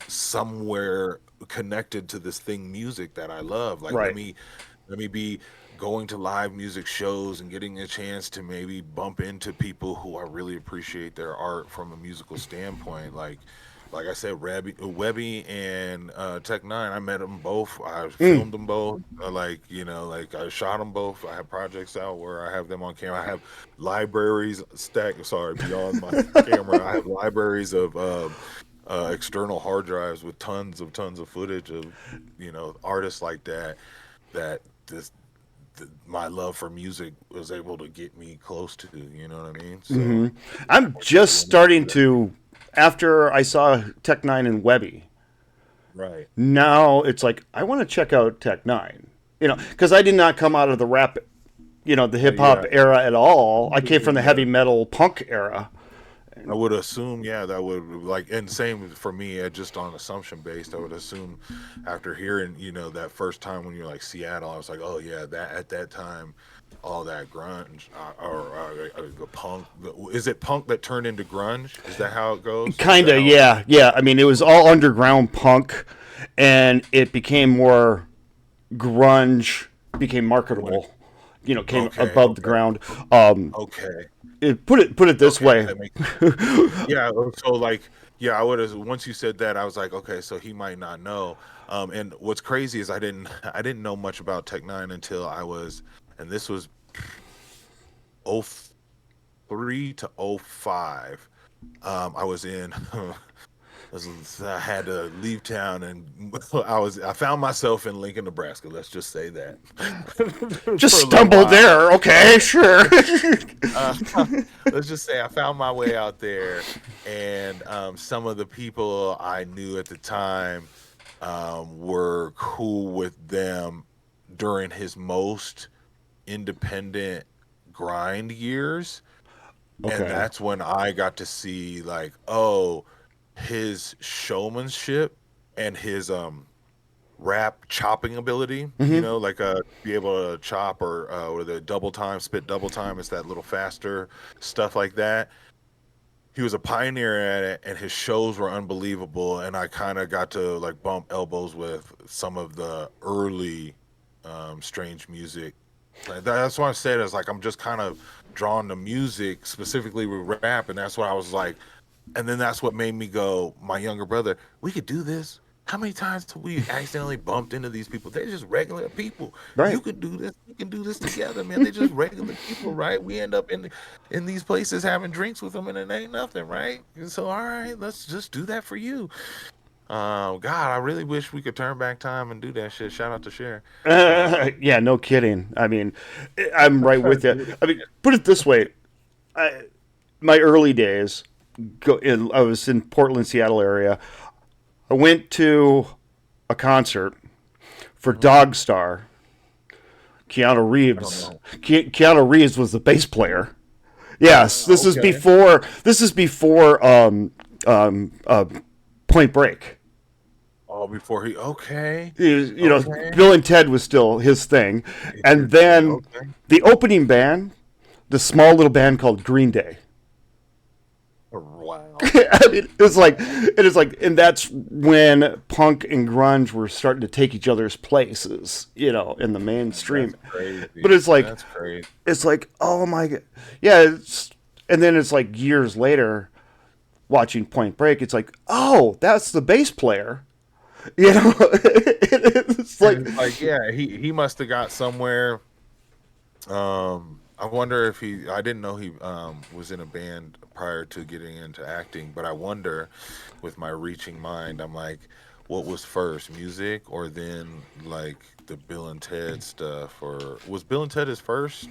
somewhere connected to this thing music that I love. Like Right. let me be going to live music shows and getting a chance to maybe bump into people who I really appreciate their art from a musical standpoint. Like I said, Webby and Tech Nine, I met them both. I Mm. filmed them both. Like I shot them both. I have projects out where I have them on camera. I have libraries stacked. Sorry, beyond my camera, I have libraries of external hard drives with tons of footage of artists like that that my love for music was able to get me close to. You know what I mean? So I'm just starting to, after I saw Tech Nine and Webby. right. Now it's like I want to check out Tech Nine. Because I did not come out of the rap, the hip hop Yeah. era at all. I came from the heavy metal punk era. I would assume, yeah, that would like, and same for me, just on assumption based. I would assume after hearing, that first time when you're like Seattle, I was like, oh yeah, that at that time, all that grunge or punk. Is it punk that turned into grunge? Is that how it goes? Is that Kinda, how? yeah, yeah. I mean, it was all underground punk, and it became more grunge, became When it, marketable. Came okay, above the okay, ground. Um, okay, put it this okay. way. That makes yeah. So like, yeah, I would have once you said that, I was like, okay, so he might not know. And what's crazy is I didn't know much about Tech Nine until I was, and this was oh 03 to oh 05. I was in. I had to leave town, and I found myself in Lincoln, Nebraska. Let's just say that Just for a little stumbled while. there. Okay, sure. Uh, let's just say I found my way out there, and some of the people I knew at the time were cool with them during his most independent grind years, and Okay. that's when I got to see like, oh, his showmanship and his rap chopping ability, Hmm. like be able to chop or with a double time, spit double time, it's that little faster stuff like that. He was a pioneer at it, and his shows were unbelievable, and I kind of got to like bump elbows with some of the early strange music. Like, that's why I said it's like I'm just kind of drawn to music specifically with rap, and that's what I was like, and then that's what made me go, my younger brother, we could do this. How many times have we accidentally bumped into these people? They're just regular people. You Right. could do this. We can do this together, man. They're just regular people, right? We end up in these places having drinks with them, and it ain't nothing, right? And so, all right, let's just do that for you. God, I really wish we could turn back time and do that shit. Shout out to Cher. Um, Yeah, no kidding. I mean, I'm right with you. do it I mean, put it this way: my early days, I was in Portland, Seattle area. I went to a concert for again. Dogstar. Keanu I don't Reeves. know. Keanu Reeves was the bass player. Yes, this is Okay. before. This is before um, uh, Point Break. Oh, before he. Okay. He was, Okay. Bill and Ted was still his thing, It's and his thing. then Okay. the opening band, the small little band called Green Day. Wow. I mean, and that's when punk and grunge were starting to take each other's places, in the That's mainstream. But crazy. That's crazy. it's like, oh my god, yeah. And then it's like years later, watching Point Break, it's like, oh, that's the bass player, it's like, And it's like, yeah, he must have got somewhere. I wonder if he. I didn't know he was in a band prior to getting into acting, but I wonder, with my reaching mind, I'm like, what was first, music or then like the Bill and Ted stuff, or was Bill and Ted his first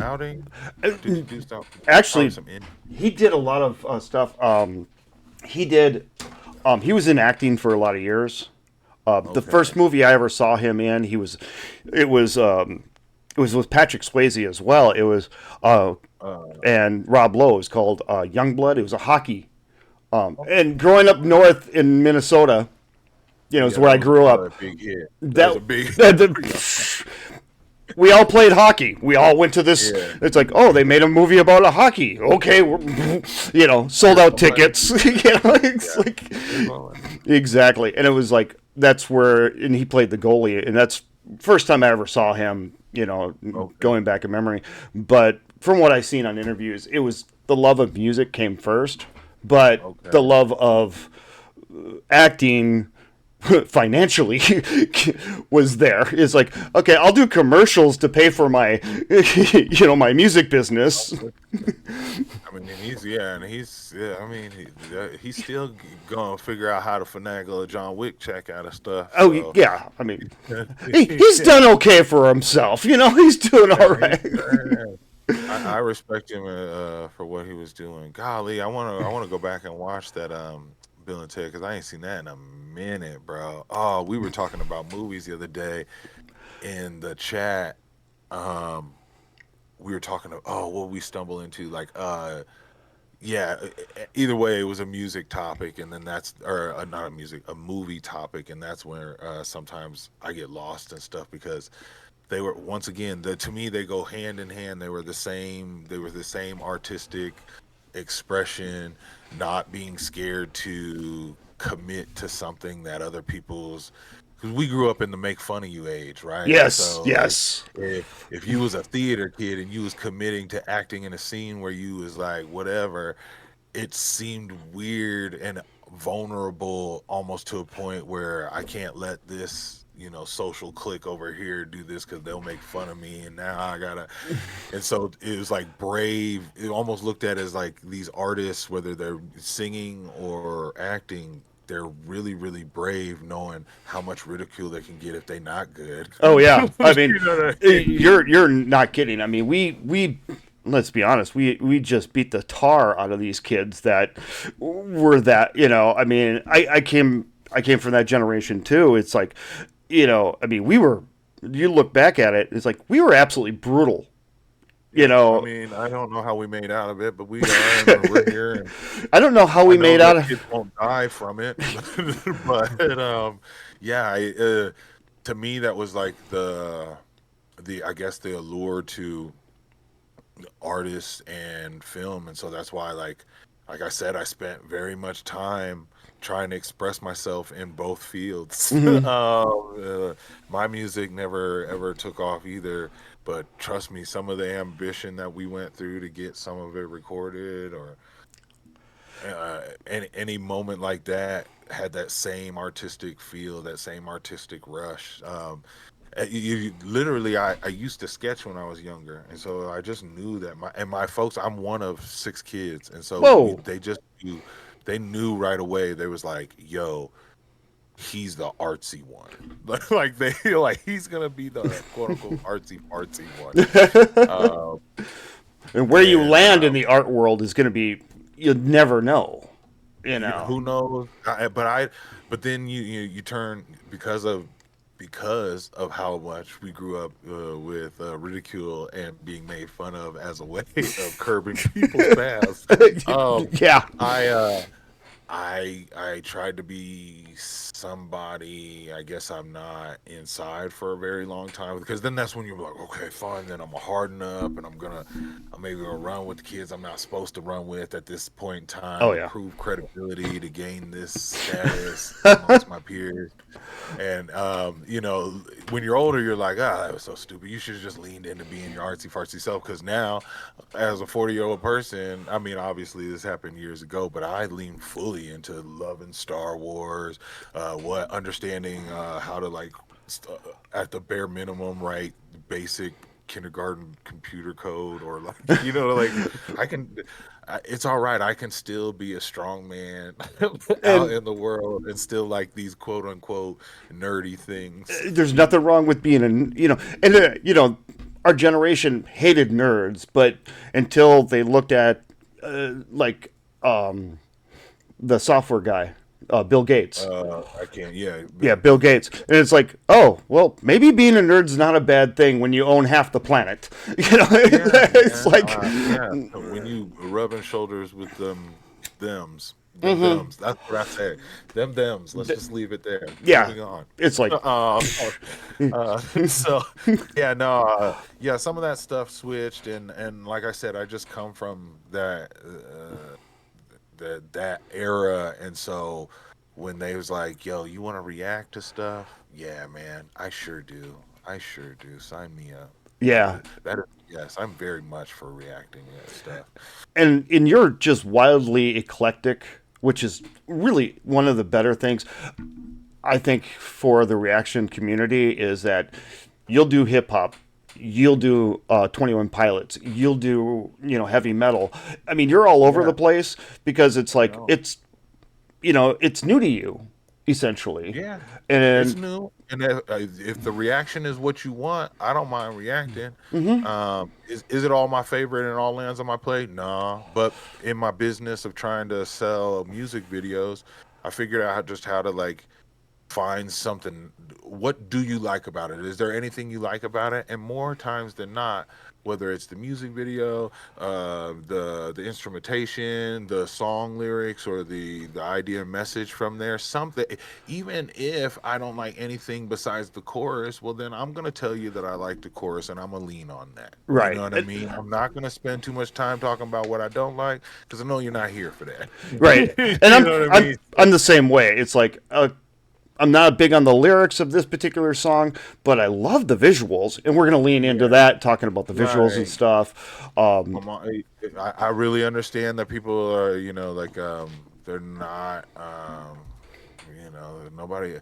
outing, or did he do stuff? Probably actually, some in. he did a lot of stuff. He did. He was in acting for a lot of years. The Okay. first movie I ever saw him in, it was, it was with Patrick Swayze as well. It was, Uh, and Rob Lowe. It was called Youngblood. It was a hockey. And growing up north in Minnesota, is yeah, where that I was grew probably up. a big hit. That was That, a big that hit for you. we all played hockey. We all went to this. Yeah. It's like, oh, they made a movie about a hockey. Okay, sold Here's out the money. tickets. It's Yeah. like Here's my money. exactly, and it was like that's where, and he played the goalie, and that's first time I ever saw him. Okay. Going back in memory, but from what I've seen on interviews, it was the love of music came first, but the Okay. love of acting financially was there. It's like, okay, I'll do commercials to pay for my my music business. I mean, and he's yeah. I mean, he's still gonna figure out how to finagle a John Wick check out of stuff. Oh So yeah, I mean, he's yeah, done okay for himself. He's doing all right. I respect him for what he was doing. Golly, I wanna go back and watch that Bill and Ted because I ain't seen that in a minute, bro. Oh, we were talking about movies the other day in the chat. Um, we were talking of what we stumble into like yeah, either way, it was a music topic, and then that's or not a music, a movie topic, and that's where sometimes I get lost and stuff because they were once again to me they go hand in hand. They were the same. They were the same artistic expression, not being scared to commit to something that other people's. Because we grew up in the make fun of you age, right? Yes, So like, yes. if you was a theater kid and you was committing to acting in a scene where you was like whatever, it seemed weird and vulnerable almost to a point where I can't let this social clique over here do this because they'll make fun of me and now I gotta. And so it was like brave. It almost looked at as like these artists, whether they're singing or acting, they're really really brave knowing how much ridicule they can get if they not good. Oh yeah. I mean, You know what I mean? you're not kidding. I mean, we let's be honest. We just beat the tar out of these kids that were that. I mean, I came from that generation too. It's like, I mean, we were. You look back at it, it's like we were absolutely brutal. You Yeah, I know, mean, I don't know how we made out of it, but we are, and we're here, and I don't know how I we know made out that of. kids won't die from it. But yeah, to me that was like the I guess the allure to artists and film, and so that's why like I said, I spent very much time trying to express myself in both fields. Mhm. My music never ever took off either, but trust me, some of the ambition that we went through to get some of it recorded, or any moment like that, had that same artistic feel, that same artistic rush. Literally, I used to sketch when I was younger, and so I just knew that my folks. I'm one of six kids, and so Whoa. they just knew, they knew right away. They was like, "Yo, he's the artsy one." Like they like he's gonna be the quote unquote artsy artsy one. Um, And where you and land in the art world is going to be, you'll never know. You yeah, know. who knows? But then you turn because of how much we grew up with ridicule and being made fun of as a way of curbing people's past. Um, Yeah. I I tried to be somebody I guess I'm not inside for a very long time, because then that's when you're like, okay, fine, then I'm gonna harden up and I'm maybe gonna run with the kids I'm not supposed to run with at this point in time Oh to yeah. prove credibility, to gain this status amongst my peers. And when you're older, you're like, ah, that was so stupid. You should have just leaned into being your artsy fartsy self. Because now, as a 40-year-old person, I mean, obviously this happened years ago, but I leaned fully into loving Star Wars, what understanding how to like at the bare minimum write basic kindergarten computer code, or like like I can it's all right. I can still be a strong man out And in the world and still like these quote unquote nerdy things. there's nothing wrong with being and our generation hated nerds, but until they looked at like the software guy, Bill Gates. I can't. Yeah, Yeah, Bill Gates. And it's like, oh, well, maybe being a nerd's not a bad thing when you own half the planet. yeah, It's man. like, Yeah. When you rubbing shoulders with them thems. That's what I say. Thems. Let's just leave it there. yeah, Moving on. it's like, So yeah, no, yeah, some of that stuff switched, and like I said, I just come from that era, and so when they was like, "Yo, you want to react to stuff?" Yeah, man, I sure do. I sure do. Sign me up. yeah. That is, yes, I'm very much for reacting to that stuff. And you're just wildly eclectic, which is really one of the better things I think for the reaction community is that you'll do hip hop, you'll do 21 Pilots, you'll do heavy metal. I mean, you're all over Yeah, the place because it's I like know. it's new to you essentially, Yeah, it's and new, and if the reaction is what you want, I don't mind reacting. Is it all my favorite and all lands on my plate? Nah, but in my business of trying to sell music videos, I figured out just how to like find something. What do you like about it? Is there anything you like about it? And more times than not, whether it's the music video, the instrumentation, the song lyrics, or the idea and message from there, something. Even if I don't like anything besides the chorus, well then I'm gonna tell you that I like the chorus, and I'm gonna lean on that. You know right, what I mean? I'm not gonna spend too much time talking about what I don't like, because I know you're not here for that. right, and You I'm know what I I'm mean? I'm the same way. It's like I'm not big on the lyrics of this particular song, but I love the visuals, and we're gonna lean into Yeah. that, talking about the visuals and Right. stuff. I really understand that people are, like, they're not, nobody.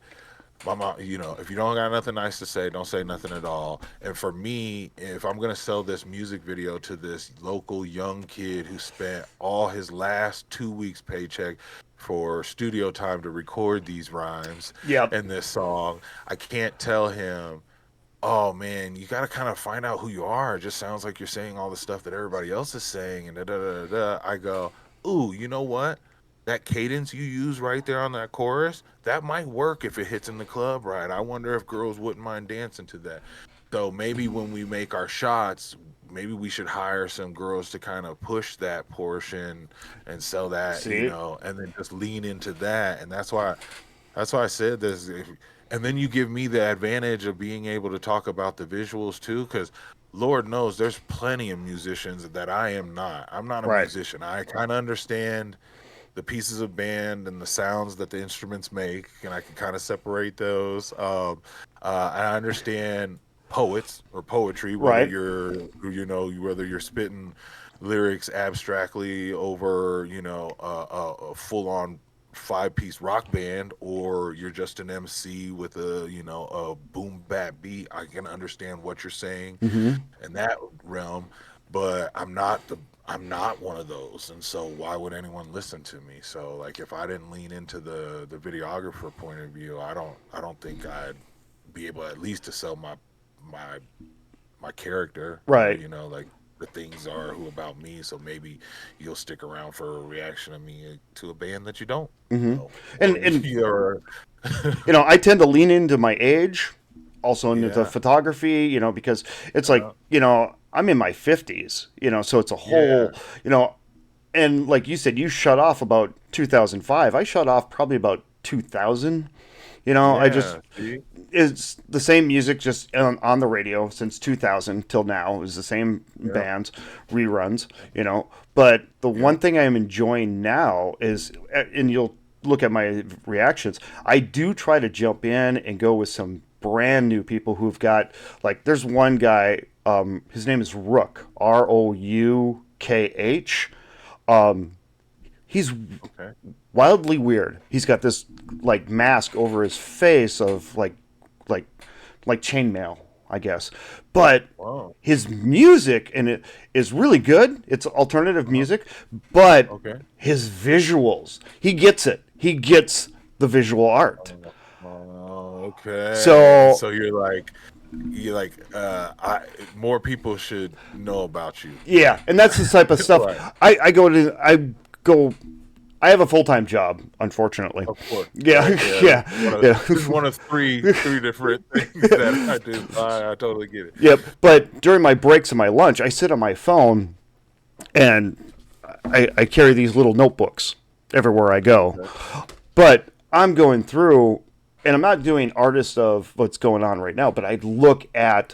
My mom, if you don't got nothing nice to say, don't say nothing at all. And for me, if I'm gonna sell this music video to this local young kid who spent all his last 2 weeks paycheck for studio time to record these rhymes Yep. and this song, I can't tell him, oh man, you got to kind of find out who you are. It just sounds like you're saying all the stuff that everybody else is saying, and da da da da. I go, ooh, you know what? That cadence you use right there on that chorus, that might work if it hits in the club right. I wonder if girls wouldn't mind dancing to that. So maybe when we make our shots, maybe we should hire some girls to kind of push that portion and sell that, See? and then just lean into that. And that's why I said this. And then you give me the advantage of being able to talk about the visuals too, because Lord knows there's plenty of musicians that I am not. I'm not a Right. musician. I kind of understand the pieces of band and the sounds that the instruments make, and I can kind of separate those. I understand poets or poetry, Right. whether you're spitting lyrics abstractly over, a full-on five-piece rock band, or you're just an MC with a boom bap beat. I can understand what you're saying Hmm. in that realm, but I'm not one of those, and so why would anyone listen to me? So like, if I didn't lean into the videographer point of view, I don't think I'd be able at least to sell my my character, or Right. like the things are who about me. So maybe you'll stick around for a reaction of me to a band that you don't Hmm. know, And or and you're I tend to lean into my age, also into the yeah, photography, because it's like, uh, I'm in my 50s, so it's a yeah, whole, you know, and like you said, you shut off about 2005. I shut off probably about 2000. I just Yeah. See? it's the same music just on the radio since 2000 till now. It was the same Yep. bands, reruns. But the one Yep. thing I am enjoying now is, and you'll look at my reactions. I do try to jump in and go with some brand new people who've got like. There's one guy. His name is Rook. Roukh. He's Okay. wildly weird. He's got this like mask over his face of like like chainmail, I guess. But Wow. his music and it is really good. It's alternative music, but Okay. his visuals, he gets it. He gets the visual art. Oh, okay. So So I more people should know about you. yeah, and that's the type of stuff Right. I go. I have a full time job, unfortunately. Of course. Yeah, Right. Yeah. yeah, yeah. This is one of three different things that I do. I totally get it. Yep. But during my breaks and my lunch, I sit on my phone and I carry these little notebooks everywhere I go. Okay. But I'm going through, and I'm not doing artists of what's going on right now, but I look at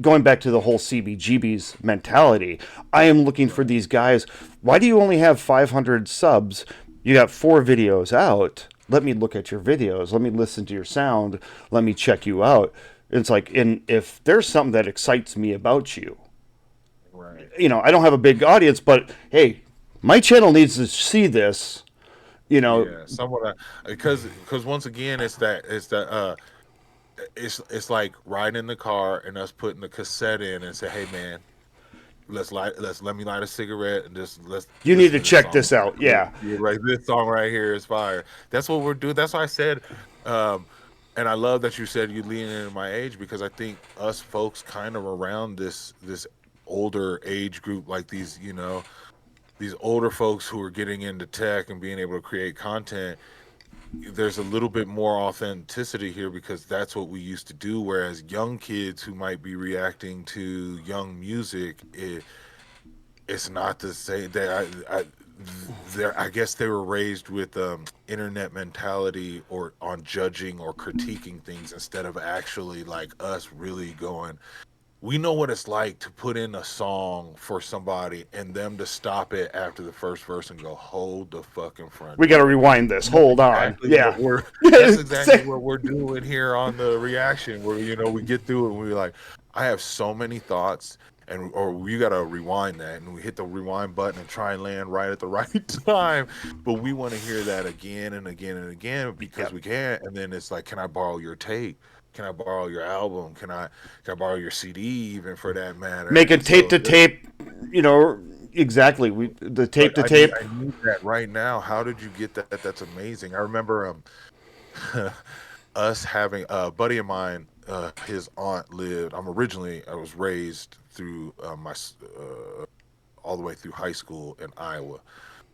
going back to the whole CBGB's mentality. I am looking for these guys. Why do you only have 500 subs? You got 4 videos out. Let me look at your videos. Let me listen to your sound. Let me check you out. It's like, and if there's something that excites me about you, Right. I don't have a big audience, but hey, my channel needs to see this. You know, Yeah. Somewhat because once again it's like riding in the car and us putting the cassette in and say, hey man, let me light a cigarette and just let's you need listen to to this check song. this out. Yeah. Yeah, right. This song right here is fire. That's what we're doing. That's why I said, um, and I love that you said you lean into my age because I think us folks kind of around this older age group, like these older folks who are getting into tech and being able to create content, there's a little bit more authenticity here because that's what we used to do. Whereas young kids who might be reacting to young music, it's not the same. I guess they were raised with internet mentality or on judging or critiquing things instead of actually like us really going. We know what it's like to put in a song for somebody and them to stop it after the first verse and go, hold the fucking front We got to door. rewind this. And that's Hold on. exactly Yeah. what we're that's exactly what we're doing here on the reaction where we get through it and we're like, I have so many thoughts and or we gotta rewind that and we hit the rewind button and try and land right at the right time. But we want to hear that again and again and again because Yep. we can. And then it's like, can I borrow your tape? Can I borrow your album? Can I borrow your CD even for that matter? Make a And tape so to tape, exactly. The tape but to tape. I need that right now. How did you get that? That's amazing. I remember us having a buddy of mine. His aunt lived. I was raised through all the way through high school in Iowa.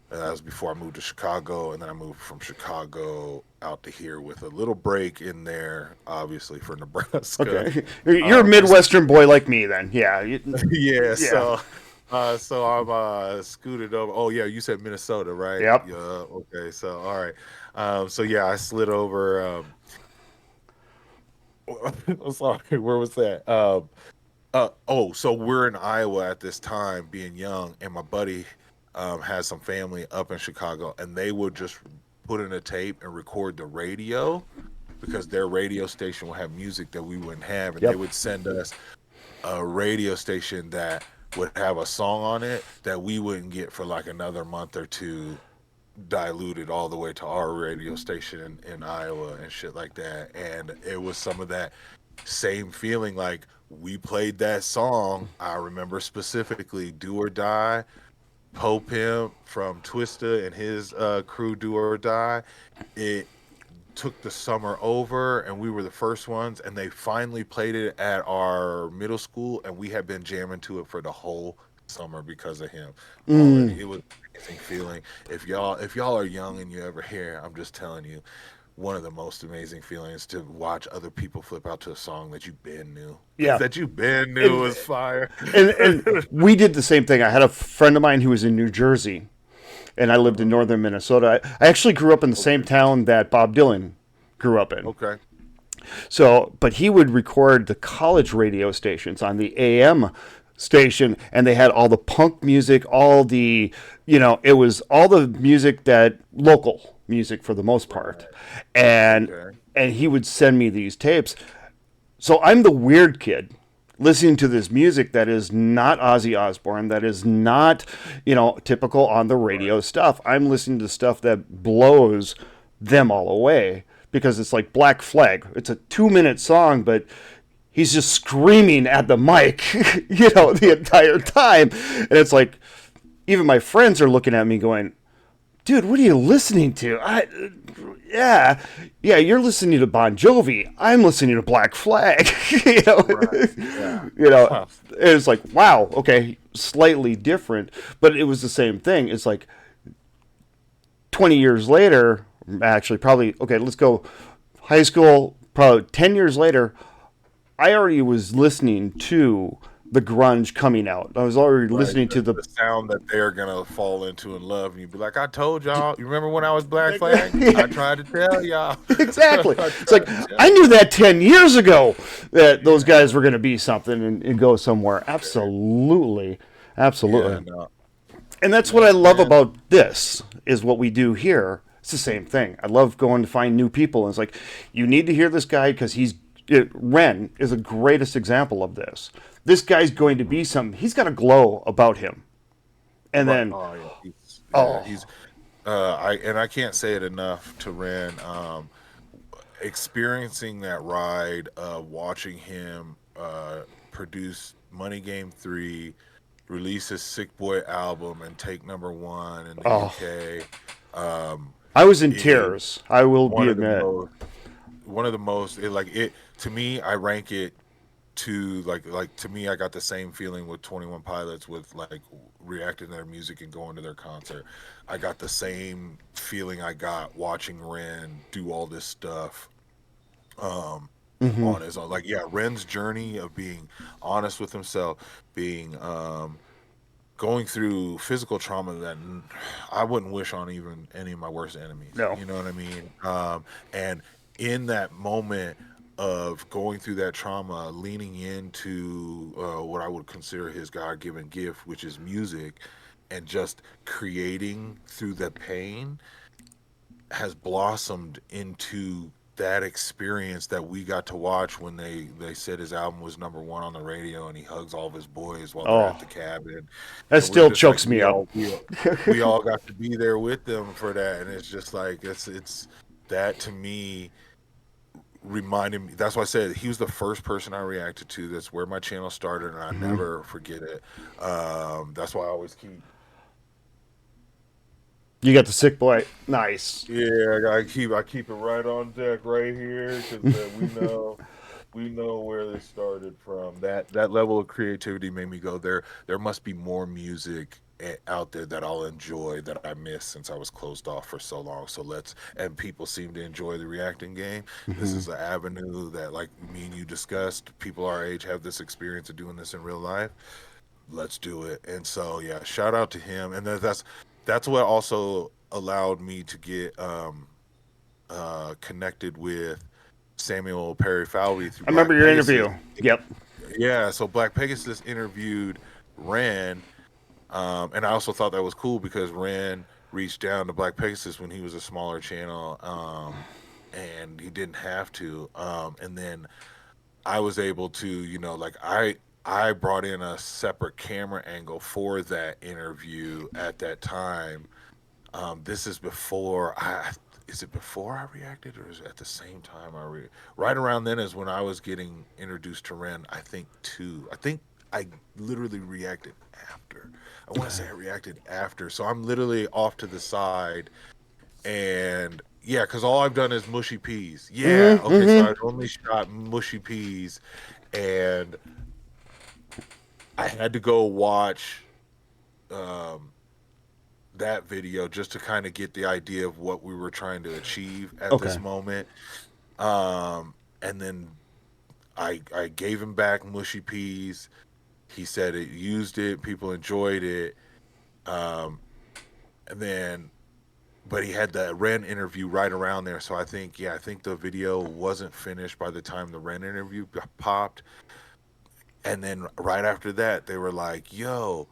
That was before I moved to Chicago, and then I moved from Chicago out to here with a little break in there, obviously for Nebraska. Okay. You're a Um, Midwestern boy like me then. Yeah. yeah, Yeah. so I'm scooted over. Oh yeah, you said Minnesota, right? Yep. Yeah. Okay. So all right. So yeah, I slid over. I'm sorry. Where was that? So we're in Iowa at this time, being young, and my buddy has some family up in Chicago, and they would just put in a tape and record the radio because their radio station would have music that we wouldn't have, and they Yep. would send us a radio station that would have a song on it that we wouldn't get for like another month or two, diluted all the way to our radio station in Iowa and shit like that. And it was some of that same feeling like we played that song. I remember specifically Do or Die, Pope Pimp from Twista and his crew Do or Die. It took the summer over and we were the first ones and they finally played it at our middle school and we had been jamming to it for the whole summer because of him already. It was an amazing feeling. If y'all are young and you ever hear, I'm just telling you, one of the most amazing feelings to watch other people flip out to a song that you've been knew. Yeah. That you've been knew was fire. And we did the same thing. I had a friend of mine who was in New Jersey, and I lived in northern Minnesota. I actually grew up in the same town that Bob Dylan grew up in. Okay. So, but he would record the college radio stations on the AM station, and they had all the punk music, all the, it was all the music that local music for the most part, and Okay. and he would send me these tapes. So I'm the weird kid listening to this music that is not Ozzy Osbourne, that is not, typical on the radio stuff. I'm listening to stuff that blows them all away because it's like Black Flag. It's a 2-minute song, but he's just screaming at the mic, the entire time. And it's like, even my friends are looking at me going, dude, what are you listening to? Yeah, you're listening to Bon Jovi. I'm listening to Black Flag. Right. Yeah. Huh. It's like, wow, okay, slightly different, but it was the same thing. It's like 20 years later, actually, probably, okay, let's go high school, probably 10 years later, I already was listening to the grunge coming out. I was already Right. listening to the The sound that they're gonna fall into and love, and you'd be like, "I told y'all. You remember when I was Black Flag? I tried to tell y'all." exactly. I It's like tried to I tell knew that 10 years ago that those guys were going to be something and go somewhere. Absolutely, you. Yeah. absolutely. No. And that's what I love about this is what we do here. It's the same thing. I love going to find new people. And it's like you need to hear this guy because Ren is the greatest example of this. This guy's going to be something. He's got a glow about him. And Right. then, Oh yeah. He's, yeah. oh, He's. I can't say it enough to Ren. Experiencing that ride, watching him produce Money Game 3, release his Sick Boy album, and take #1 in the oh, UK. Um, I was in is tears. I will one be of the admit. most, it to me. I rank it to like to me. I got the same feeling with 21 Pilots with like reacting to their music and going to their concert. I got the same feeling I got watching Ren do all this stuff um Hmm. on his own. Like, yeah, Ren's journey of being honest with himself, being going through physical trauma that I wouldn't wish on even any of my worst enemies. No. You know what I mean? And in that moment of going through that trauma, leaning into what I would consider his God-given gift, which is music, and just creating through the pain has blossomed into that experience that we got to watch when they said his album was #1 on the radio and he hugs all of his boys while they're Oh, at the cabin, that and we're still just like chokes me up. we all got to be there with them for that, and it's just like it's that to me reminded me. That's why I said he was the first person I reacted to. That's where my channel started, and I Hmm. never forget it. That's why I always keep. You got the sick boy. Nice. Yeah, I keep it right on deck right here because we know where this started from. That level of creativity made me go there. There must be more music out there that I'll enjoy that I missed since I was closed off for so long. So and people seem to enjoy the reacting game. This Hmm. is an avenue that, like me and you discussed, people our age have this experience of doing this in real life. Let's do it. And so yeah, shout out to him. And that's what also allowed me to get connected with Samuel Perry Falvey through I remember Black your Pegasus. interview. Yep. Yeah, so Black Pegasus interviewed Ren, and I also thought that was cool because Ren reached down to Black Pegasus when he was a smaller channel, and he didn't have to. And then I was able to, like I brought in a separate camera angle for that interview at that time. This is before I. Is it before I reacted, or is it at the same time right around then is when I was getting introduced to Ren. I think too. I think I literally reacted after. I want to say I reacted after. So I'm literally off to the side, and yeah, because all I've done is mushy peas. Yeah, Hmm. okay. So Hmm. I've only shot mushy peas, and I had to go watch um, that video just to kind of get the idea of what we were trying to achieve at Okay. this moment. And then I gave him back mushy peas. He said it used it, people enjoyed it. Um, and then but he had the Ren interview right around there. So I think the video wasn't finished by the time the Ren interview popped. And then right after that, they were like, "Yo,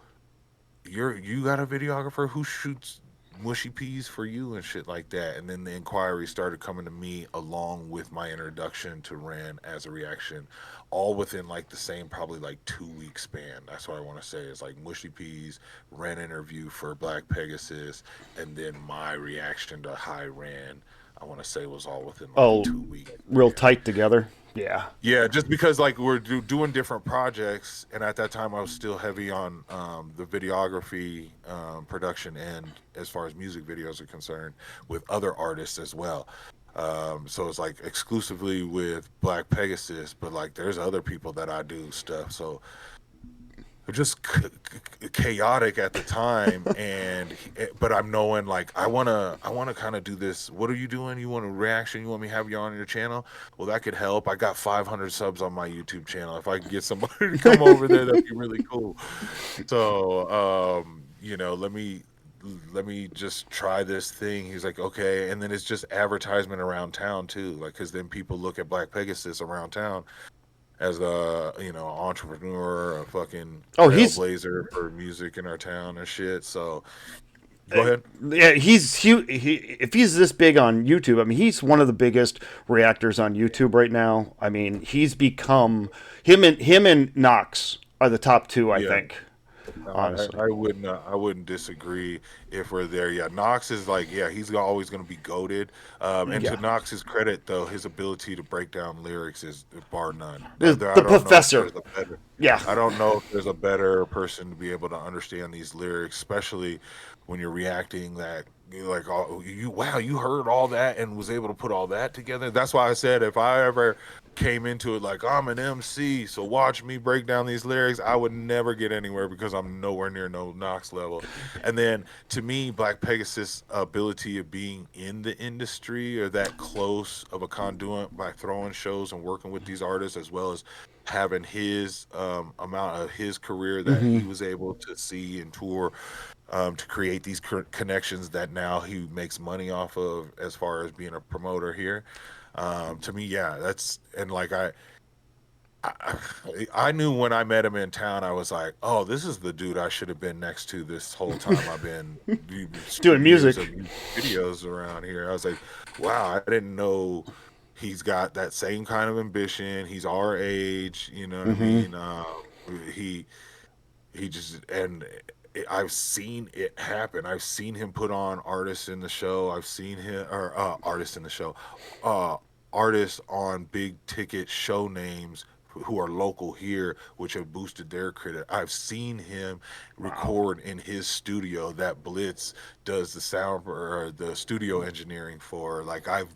you got a videographer who shoots mushy peas for you and shit like that." And then the inquiry started coming to me along with my introduction to Ren as a reaction, all within like the same probably like 2 week span. That's what I want to say. It's like mushy peas, Ren interview for Black Pegasus, and then my reaction to High Ren. I want to say was all within like a Oh, 2 week real span. tight together. Yeah. Yeah, just because like we're doing different projects, and at that time I was still heavy on the videography production end as far as music videos are concerned, with other artists as well. So it's like exclusively with Black Pegasus, but like there's other people that I do stuff. So just chaotic at the time, but I'm knowing like I want to kind of do this. What are you doing? You want a reaction? You want me to have you on your channel? Well, that could help. I got 500 subs on my YouTube channel. If I can get somebody to come over there, that'd be really cool. So let me just try this thing. He's like, okay. And then it's just advertisement around town too, like, because then people look at Black Pegasus around town as a entrepreneur, a fucking Oh, he's trailblazer for music in our town and shit. So go ahead. yeah, if he's this big on YouTube, I mean, he's one of the biggest reactors on YouTube right now. I mean, he's become him and Knox are the top two, I Yeah. think. No, Honestly. I wouldn't disagree if we're there. Yeah, Knox is like, yeah, he's always going to be goaded. And to Yeah, Knox's credit, though, his ability to break down lyrics is bar none. the I don't know if professor. there's a better. Yeah. I don't know if there's a better person to be able to understand these lyrics, especially when you're reacting that you're like, oh, wow, you heard all that and was able to put all that together. That's why I said if I ever came into it like I'm an MC, so watch me break down these lyrics, I would never get anywhere because I'm nowhere near no Knox level. And then to me, Black Pegasus' ability of being in the industry or that close of a conduit by throwing shows and working with these artists, as well as having his amount of his career that Hmm. he was able to see and tour, to create these connections that now he makes money off of as far as being a promoter here. To me, yeah, that's and like I, I knew when I met him in town, I was like, oh, this is the dude I should have been next to this whole time I've been Doing shooting years music. of videos around here. I was like, wow, I didn't know he's got that same kind of ambition. He's our age, you know what I Hmm. mean? He he just and I've seen it happen. I've seen him put on artists in the show. I've seen him or artists in the show, uh, artists on big ticket show names who are local here, which have boosted their credit. I've seen him Wow. record in his studio that Blitz does the sound or the studio engineering for. Like I've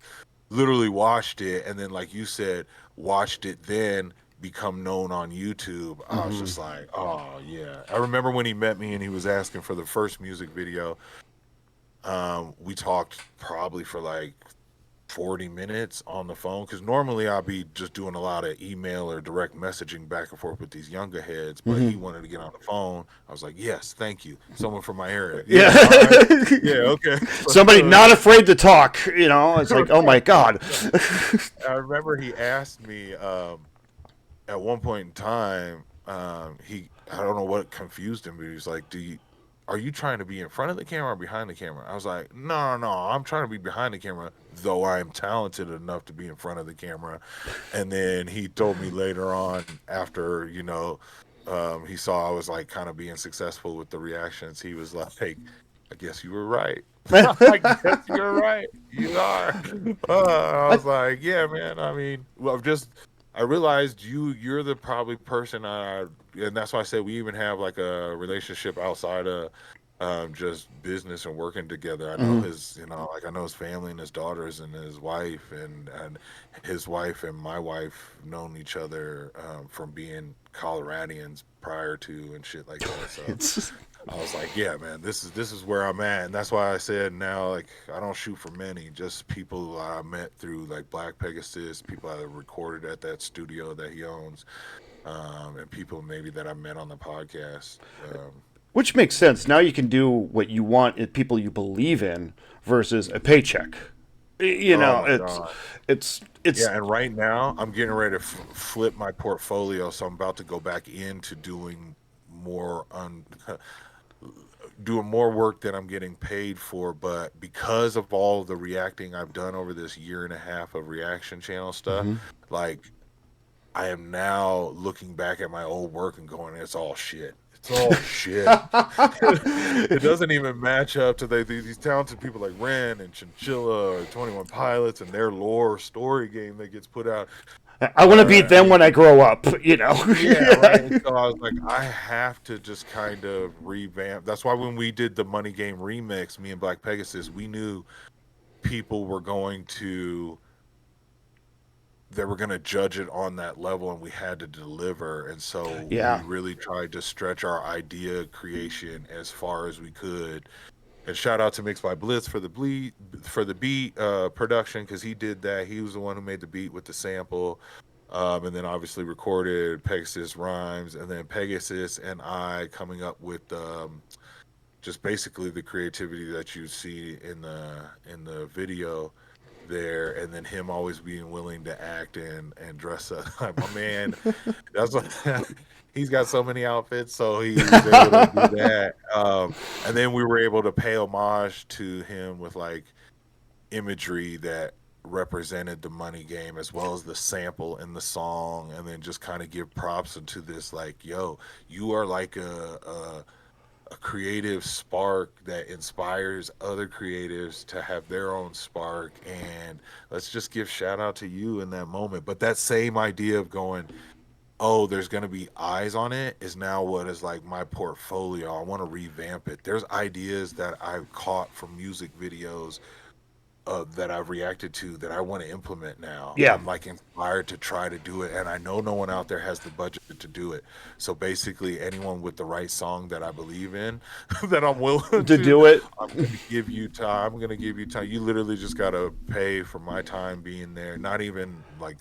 literally watched it, and then like you said, watched it then become known on YouTube. I was Hmm. just like, oh yeah. I remember when he met me and he was asking for the first music video. We talked probably for like 40 minutes on the phone because normally I'll be just doing a lot of email or direct messaging back and forth with these younger heads, but Hmm. he wanted to get on the phone. I was like, yes, thank you. Someone from my area. Yeah. Yeah, all right. Yeah, okay. Somebody not afraid to talk. It's like, oh my god. I remember he asked me at one point in time, I don't know what confused him, but he was like, are you trying to be in front of the camera or behind the camera? I was like, no, no, no, I'm trying to be behind the camera, though I am talented enough to be in front of the camera. And then he told me later on, after, he saw I was like kind of being successful with the reactions, he was like, hey, I guess you were right. I guess you're right. You are. I I, was like, yeah, man. I mean, well, I realized you're the probably person and that's why I said we even have like a relationship outside of just business and working together. I know mhm. like I know his family and his daughters and his wife and his wife and my wife known each other from being Coloradians prior to and shit like that. So It's I was like, yeah, man, this is where I'm at, and that's why I said now, like, I don't shoot for many, just people I met through like Black Pegasus, people I recorded at that studio that he owns, and people maybe that I met on the podcast. Which makes sense. Now you can do what you want in people you believe in versus a paycheck. You Oh know, my God. it's Yeah, and right now I'm getting ready to flip my portfolio, so I'm about to go back into doing more on doing more work that I'm getting paid for, but because of all the reacting I've done over this year and a half of reaction channel stuff, Mhm. like I am now looking back at my old work and going, it's all shit. It's all shit. It doesn't even match up to these talented people like Ren and Chinchilla or 21 Pilots and their lore story game that gets put out. I want to beat I them mean, when I grow up. You know. yeah, right. And so I was like, I have to just kind of revamp. That's why when we did the Money Game remix, me and Black Pegasus, we knew people were going to they were going to judge it on that level and we had to deliver, and so we Yeah. really tried to stretch our idea creation as far as we could. And shout out to Mix by Blitz for the beat production, because he did that. He was the one who made the beat with the sample, and then obviously recorded Pegasus rhymes, and then Pegasus and I coming up with just basically the creativity that you see in the video there, and then him always being willing to act and dress up. Like, my man, that's what he's got so many outfits, so he was able to do that. And then we were able to pay homage to him with like imagery that represented the Money Game as well as the sample in the song, and then just kind of give props into this like, yo, you are like a creative spark that inspires other creatives to have their own spark, and let's just give shout out to you in that moment. But that same idea of going, oh, there's going to be eyes on it is now what is like my portfolio. I want to revamp it. There's ideas that I've caught from music videos that I've reacted to that I want to implement now. Yeah. I'm like inspired to try to do it, and I know no one out there has the budget to do it. So basically, anyone with the right song that I believe in, that I'm willing To to, do it. I'm going to give you time. I'm going to give you time. You literally just got to pay for my time being there. Not even like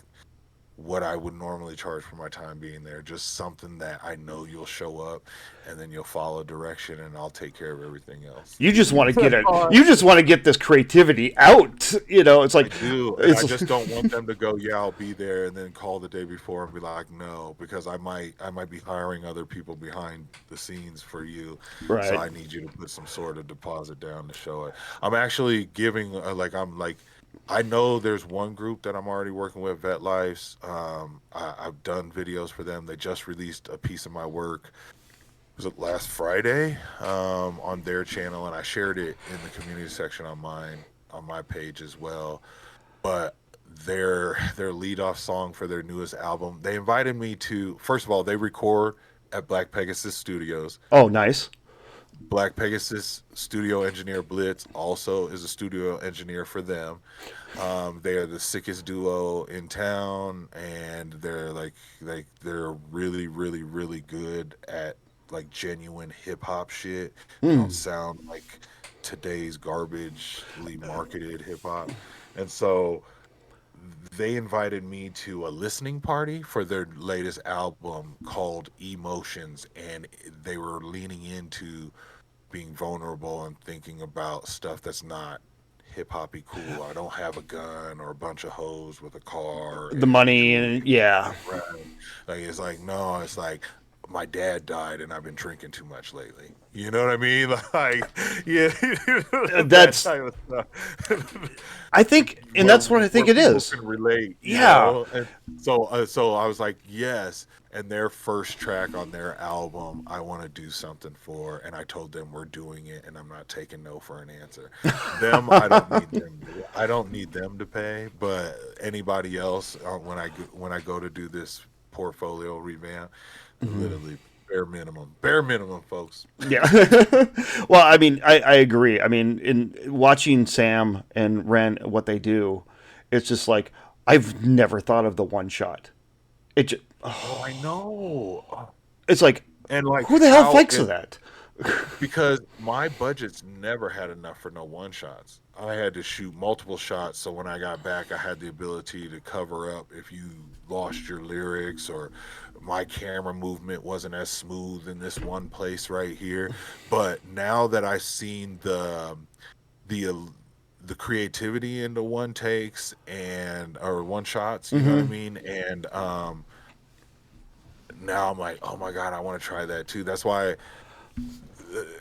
what I would normally charge for my time being there. Just something that I know you'll show up, and then you'll follow direction, and I'll take care of everything else. You just want to get That's it. all You just want to get this creativity out. You know, it's I like do, and I it's just don't want them to go, yeah, I'll be there, and then call the day before and be like, no, because I might be hiring other people behind the scenes for you, so right. I need you to put some sort of deposit down to show it. I'm actually giving, I'm like, I know there's one group that I'm already working with, Vet Lives. I've done videos for them. They just released a piece of my work. Was it last Friday on their channel, and I shared it in the community section on my page as well. But their lead off song for their newest album, they invited me to. First of all, they record at Black Pegasus Studios. Oh, nice. Black Pegasus studio engineer Blitz also is a studio engineer for them. They are the sickest duo in town, and they're really, really, really good at like genuine hip hop shit. They don't sound like today's garbagely marketed hip hop. And so they invited me to a listening party for their latest album called Emotions, and they were leaning into being vulnerable and thinking about stuff that's not hip hoppy cool. I don't have a gun or a bunch of hoes with a car The and money jewelry. and yeah. Right. Like it's like no, it's like my dad died and I've been drinking too much lately. You know what I mean? Like yeah, that That's type of stuff. I think, and that's what I Where think it people is. can relate, you Yeah. know. And so I was like, yes. And their first track on their album, I want to do something for, and I told them we're doing it, and I'm not taking no for an answer. Them, I don't need them. I don't need them to pay, but anybody else, when I go to do this portfolio revamp, literally bare minimum, folks. Yeah. Well, I mean, I agree. I mean, in watching Sam and Ren, what they do, it's just like, I've never thought of the one shot. It just, Oh, I know. it's like, And like who the hell how thinks of it that? because my budget's never had enough for no one shots. I had to shoot multiple shots, so when I got back, I had the ability to cover up if you lost your lyrics or my camera movement wasn't as smooth in this one place right here. But now that I've seen the uh, the creativity into one takes and or one shots, you know what I Mm-hmm. mean? And now I'm like, oh my god, I want to try that too. That's why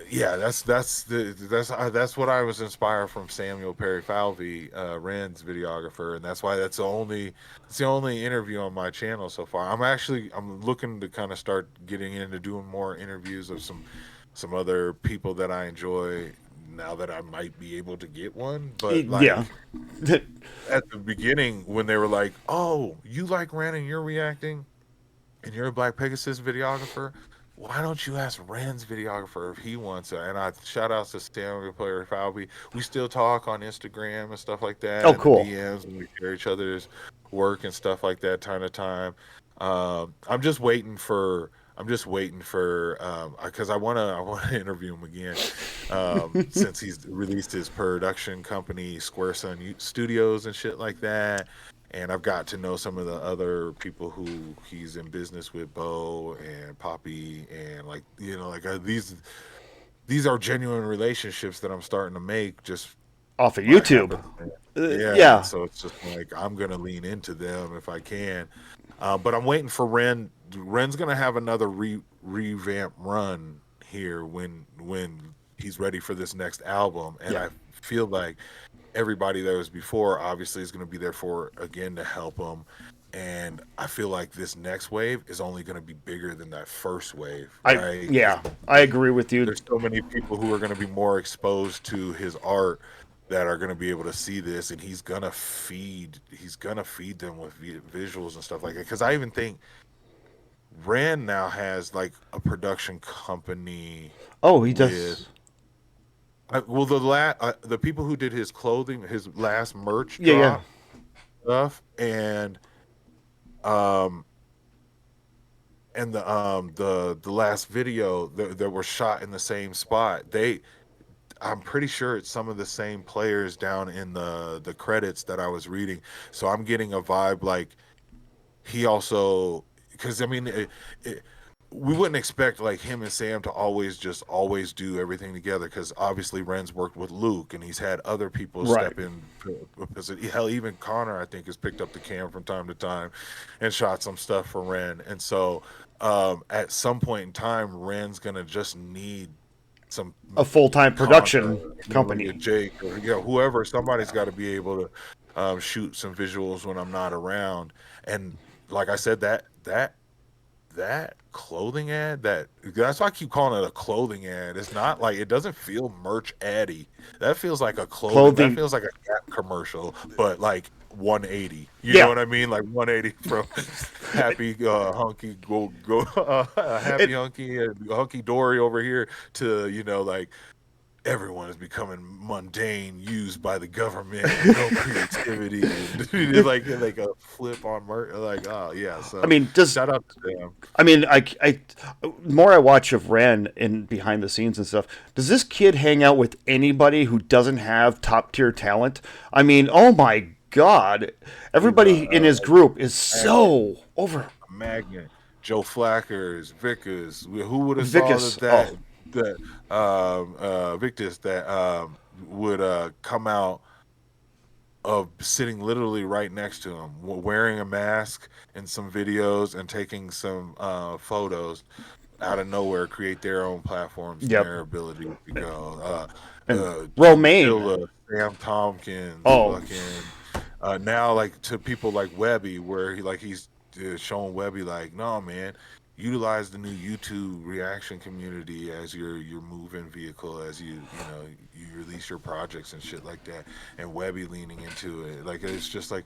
yeah, that's what I was inspired from Samuel Perry Falvey, Ren's videographer, and that's why it's the only interview on my channel so far. I'm looking to kind of start getting into doing more interviews of some other people that I enjoy now that I might be able to get one. But Yeah. like at the beginning when they were like, "Oh, you like Ren and you're reacting?" and you're a Black Pegasus videographer, why don't you ask Ren's videographer if he wants it? And I shout outs to Stanley Player Falvey. We still talk on Instagram and stuff like that, Oh, and the cool. DMs, and we share each other's work and stuff like that time to time. I'm just waiting for. I'm just waiting for because I wanna interview him again since he's released his production company Square Sun Studios and shit like that, and I've got to know some of the other people who he's in business with, Bo and Poppy, and like like these are genuine relationships that I'm starting to make just Off of by YouTube. happenstance. Yeah, and Yeah. so it's just like I'm gonna lean into them if I can, but I'm waiting for Ren. Ren's gonna have another revamp run here when he's ready for this next album, and Yeah. I feel like everybody that was before obviously is going to be there for again to help them, and I feel like this next wave is only going to be bigger than that first wave, right? Because Yeah, I agree with you. there's so many people who are going to be more exposed to his art that are going to be able to see this, and he's going to feed them with visuals and stuff like that. Because I even think Rand now has like a production company Oh, he with does. well, the people who did his clothing, his last merch Yeah, yeah. drop stuff, um, and the last video that were shot in the same spot. I'm pretty sure it's some of the same players down in the credits that I was reading. So I'm getting a vibe like he also because I mean we wouldn't expect like him and Sam to always do everything together because obviously Ren's worked with Luke and he's had other people Right. step in. Hell, even Connor I think has picked up the cam from time to time and shot some stuff for Ren. And so at some point in time, Ren's gonna just need some A full-time Connor, production like a company. Jake or whoever. Somebody's got to be able to shoot some visuals when I'm not around. And like I said, that clothing ad that's why I keep calling it a clothing ad. It's not like it doesn't feel merch addy. That feels like a clothing. That Clothing. feels like a Gap commercial, but like 180. You know Yeah. what I mean? Like 180 from happy hunky go happy It, hunky and hunky dory over here to like everyone is becoming mundane, used by the government, no creativity, and like a flip on like oh yeah. I So mean, does shout out to them. I mean, the more I watch of Ren in behind the scenes and stuff, does this kid hang out with anybody who doesn't have top tier talent? I mean, oh my God, He's everybody in his group is magnet, so over. a magnet. Joe Flackers, Vickers. Who would have saw Vicus. Oh, that Victus that would come out of sitting literally right next to him, wearing a mask in some videos and taking some photos out of nowhere, create their own platforms and yep. their ability to go. And Romaine. Sam Tompkins, Oh, fucking now like to people like Webby, where he's showing Webby like, no man, utilize the new YouTube reaction community as your moving vehicle as you release your projects and shit like that, and Webby leaning into it, like it's just like,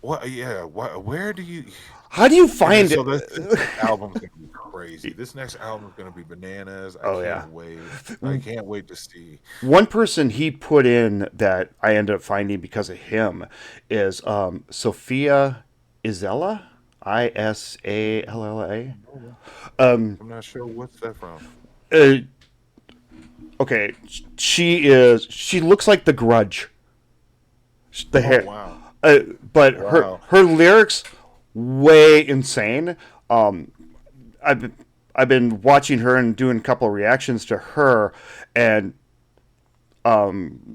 what? Yeah, what? Where do you? how do you And then find so it? this album's gonna be crazy. This next album's gonna be bananas. I Oh yeah. can't wait. I can't wait to see. One person he put in that I ended up finding because of him is Sophia Isella, Isalla. I'm not sure what's that from. Uh, okay, she looks like the Grudge. The Oh hair, wow. uh, but Wow. her lyrics way insane. Um, I've been- I've been watching her and doing a couple of reactions to her, and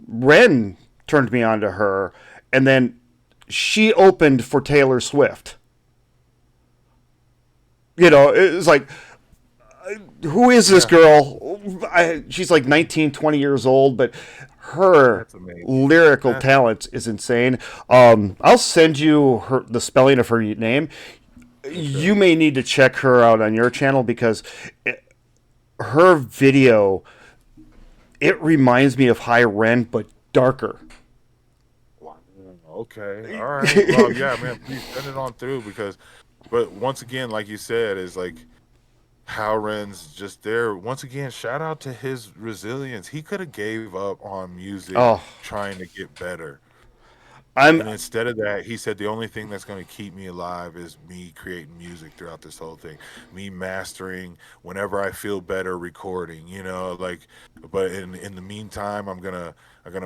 Ren turned me on to her, and then she opened for Taylor Swift. You know, it's like, who is this Yeah, girl? She's like 19, 20 years old, but her that's amazing. lyrical That's talent is insane. I'll send you the spelling of her name. okay. You may need to check her out on your channel because her video, it reminds me of High Rent, but darker. Wow. Okay. All right. Well, yeah, man. Please send it on through because, but once again, like you said, is like Howren's just there. Once again, shout out to his resilience. He could have gave up on music Oh, trying to get better. I'm And instead of that, he said the only thing that's going to keep me alive is me creating music throughout this whole thing, me mastering whenever I feel better, recording. Like, but in the meantime, I'm gonna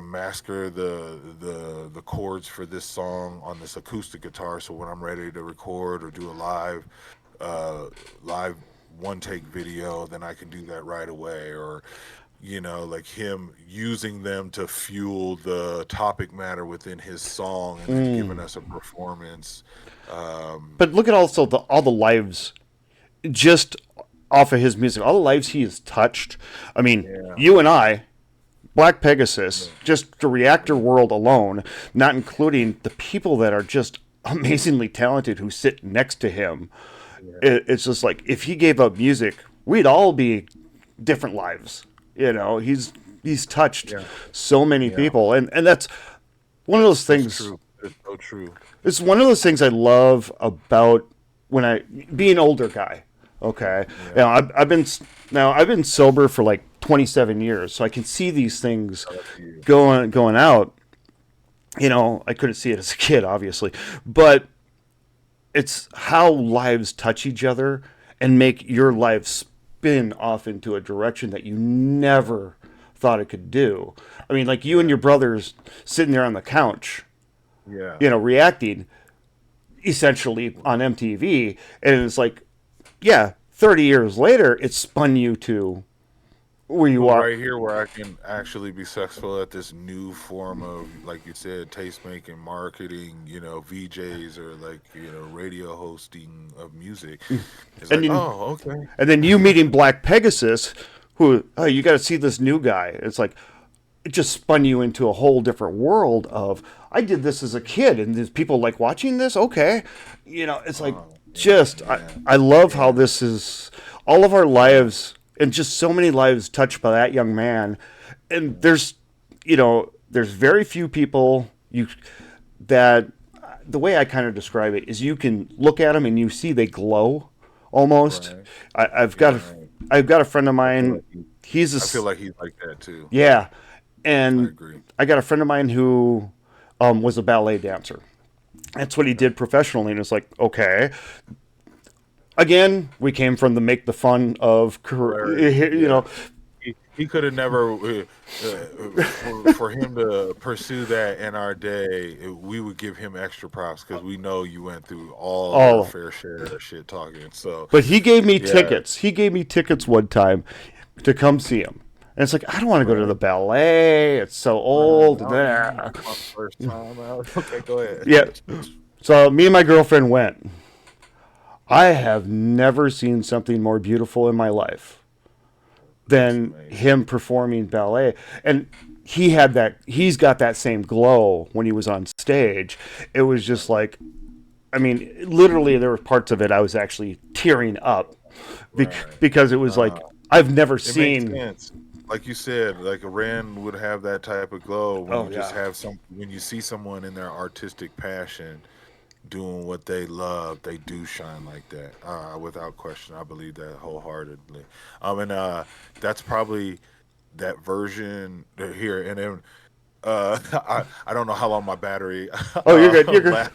master the chords for this song on this acoustic guitar. So when I'm ready to record or do a uh, live one take video, then I can do that right away. Or like him using them to fuel the topic matter within his song and then giving us a performance. Um, but look at also all the lives just off of his music, all the lives he has touched. I mean, yeah, you and I, Black Pegasus, yeah, just the reactor world alone, not including the people that are just amazingly talented who sit next to him. yeah, It's just like if he gave up music, we'd all be different lives. You know, he's touched yeah, so many yeah. people, and that's one of those It's things. true. It's so true. It's one of those things I love about when I being an older guy. Okay, Yeah. I've been sober for like 27 years, so I can see these things Shout out to you. going out. You know, I couldn't see it as a kid, obviously, but it's how lives touch each other and make your life spin off into a direction that you never thought it could do. I mean, like you and Yeah. your brothers sitting there on the couch, Yeah. you know, reacting essentially on MTV, and it's like, yeah, 30 years later, it spun you to where you Well, are. right here where I can actually be successful at this new form of, like you said, taste making, marketing, VJs or like, radio hosting of music. It's And like, then, oh, okay. and then you meeting Black Pegasus, who, oh, you got to see this new guy. It's like, it just spun you into a whole different world of, I did this as a kid, and there's people like watching this. Okay. You know, it's like, Oh, just, man. I love how Yeah. this is all of our lives and just so many lives touched by that young man. And there's very few people that the way I kind of describe it is you can look at them and you see they glow almost. Right. I, I've got a, Right. I've got a friend of I feel mine. like he, He's a I feel like he's like that too. yeah, I and agree. I got a friend of mine who was a ballet dancer. That's what he did professionally, and it's like, okay. Again, we came from the make the fun of, Hilarious. you Yeah. know, He could have never for him to pursue that in our day. We would give him extra props because we know you went through all your all. fair share of shit talking. So But he gave me yeah, tickets. He gave me tickets one time to come see him. And it's like, I don't want to go to the right, ballet. It's so right. old. That's my first time out. Okay, go ahead. Yeah. So me and my girlfriend went. I have never seen something more beautiful in my life That's than amazing. him performing ballet. And he's got that same glow when he was on stage. It was just like, I mean, literally, there were parts of it I was actually tearing up Right. because it was like, I've never It makes seen. sense. Like you said, like a Rand would have that type of glow Oh, yeah. when you see someone in their artistic passion doing what they love, they do shine like that. Without question. I believe that wholeheartedly. And that's probably that version here. And then I don't know how long my battery Oh, you're good. You're good. lasts,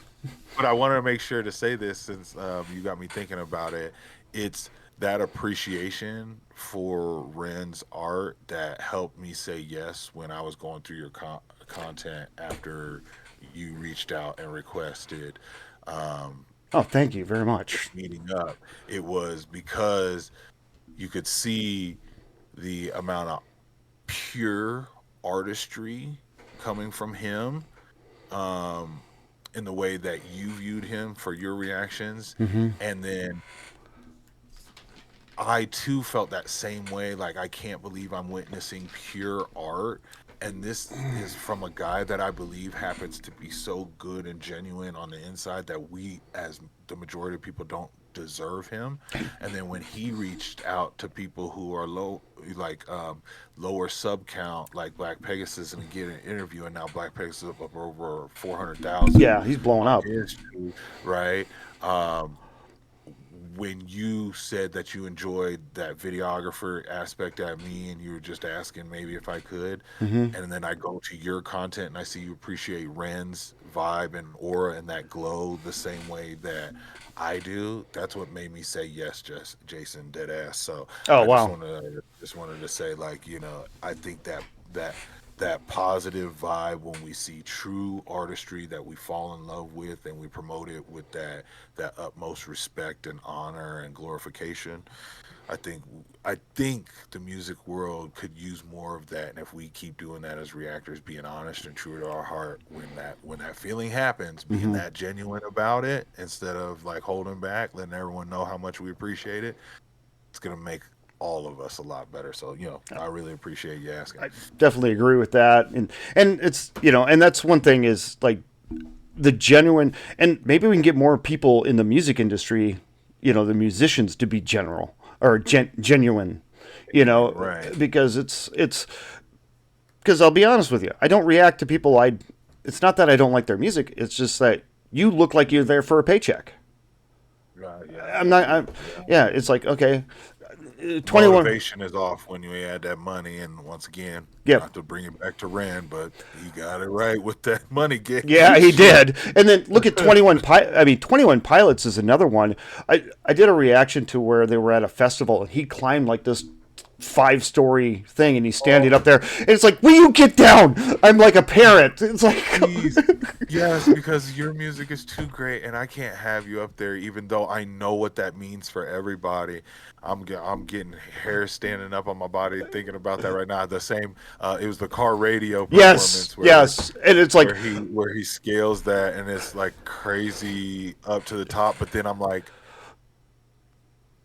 but I wanted to make sure to say this since you got me thinking about it. It's that appreciation for Ren's art that helped me say yes when I was going through your content after you reached out and requested Oh, thank you very much. meeting up. It was because you could see the amount of pure artistry coming from him, um, in the way that you viewed him for your reactions. Hmm. And then I too felt that same way. Like, I can't believe I'm witnessing pure art. And this is from a guy that I believe happens to be so good and genuine on the inside that we, as the majority of people, don't deserve him. And then when he reached out to people who are low, like lower sub count, like Black Pegasus, and get an interview, and now Black Pegasus is up over 400,000 Yeah, he's blowing on up. his stream, right? Um, when you said that you enjoyed that videographer aspect at me, and you were just asking maybe if I could, Hmm. and then I go to your content and I see you appreciate Ren's vibe and aura and that glow the same way that I do, that's what made me say yes, just Jason, dead ass. So Oh, I wow. just wanted to say, like, I think that that positive vibe, when we see true artistry that we fall in love with, and we promote it with that utmost respect and honor and glorification. I think I think the music world could use more of that, and if we keep doing that as reactors, being honest and true to our heart, when that feeling happens, being Hmm. that genuine about it, instead of like holding back, letting everyone know how much we appreciate it, it's gonna make all of us a lot better. So, I really appreciate you asking. I definitely agree with that, and it's and that's one thing is like the genuine, and maybe we can get more people in the music industry, the musicians to be general or genuine, Right. because it's because I'll be honest with you, I don't react to people. It's not that I don't like their music. It's just that you look like you're there for a paycheck. Right. Yeah. I'm not. Yeah. Yeah, it's like okay, 21. Motivation is off when you add that money. And once again, Yep. not to bring it back to Rand, but he got it right with that money Yeah, he gauge. did. And then look at 21 I mean 21 Pilots is another one. I did a reaction to where they were at a festival and he climbed like this 5-story thing and he's standing Oh, up there and it's like, "Will you get down? I'm like a parrot." It's like please. Yes, because your music is too great, and I can't have you up there, even though I know what that means for everybody. I'm getting hair standing up on my body thinking about that right now. The same, it was the car radio yes, performance yes. And it's like where he scales that, and it's like crazy up to the top. But then I'm like,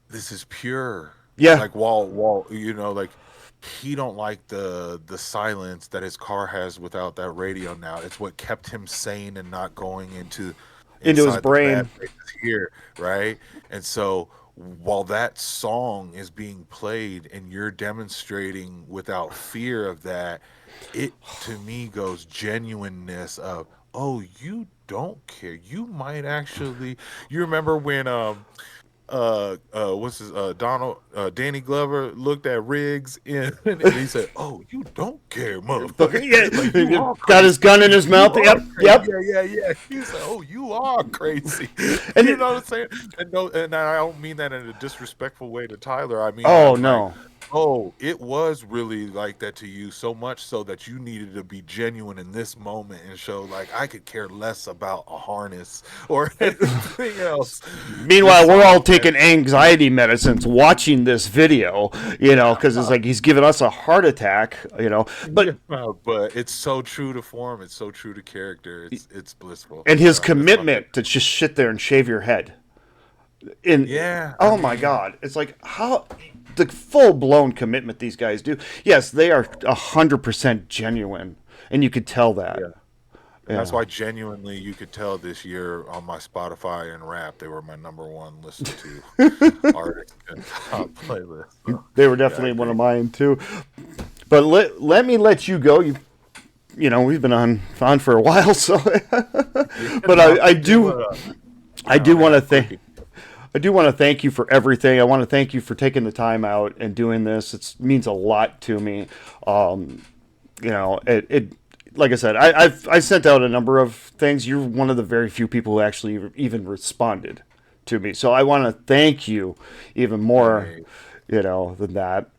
this is pure. yeah. Like, like, he don't like the silence that his car has without that radio now. It's what kept him sane and not going Into his inside the bad brain. places here, right? And so while that song is being played and you're demonstrating without fear of that, it to me goes genuineness of, oh, you don't care. You might actually, you remember when what's his Donald Danny Glover looked at Riggs and he said, "Oh, you don't care, motherfucker. Like, you Yeah. are Got his crazy. gun in his You mouth. are Yep, crazy. yep. Yeah. He said, "Oh, you are crazy." And You know what I'm saying? And no, and I don't mean that in a disrespectful way to Tyler. I mean that oh like, no. oh, it was really like that to you, so much so that you needed to be genuine in this moment and show like I could care less about a harness or anything else. This Meanwhile, we're all song, man. taking anxiety medicines watching this video, because it's like he's giving us a heart attack, But But it's so true to form. It's so true to character. It's blissful. and his That's my commitment to just sit there and shave your head. In yeah. I Oh my mean, God, it's like how the full blown commitment these guys do. Yes, they are 100% genuine, and you could tell that. yeah. And that's Yeah. why genuinely you could tell this year on my Spotify and rap, they were my number one listened to artist and top playlist. So They were yeah, I definitely one of agree. mine too. But let me let you go. We've been on for a while, so Yeah, but no, I you do I I do only want to have thank quickie. I do want to thank you for everything. I want to thank you for taking the time out and doing this. It means a lot to me. Um, it like I said, I sent out a number of things. You're one of the very few people who actually even responded to me. So I want to thank you even more, Hey, than that.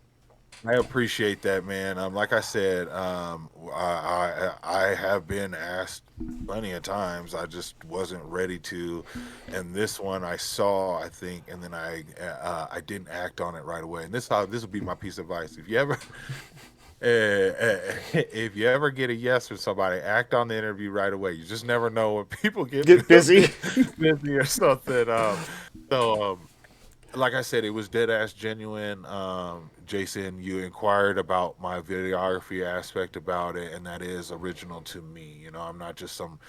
I appreciate that, man. Like I said, I have been asked plenty of times. I just wasn't ready to, and this one I saw, I think, and then I didn't act on it right away. And this will be my piece of advice. If you ever if you ever get a yes from somebody, act on the interview right away. You just never know when people get Get busy. busy or something. So like I said, it was dead ass genuine. Jason, you inquired about my videography aspect about it, and that is original to me. You know, I'm not just some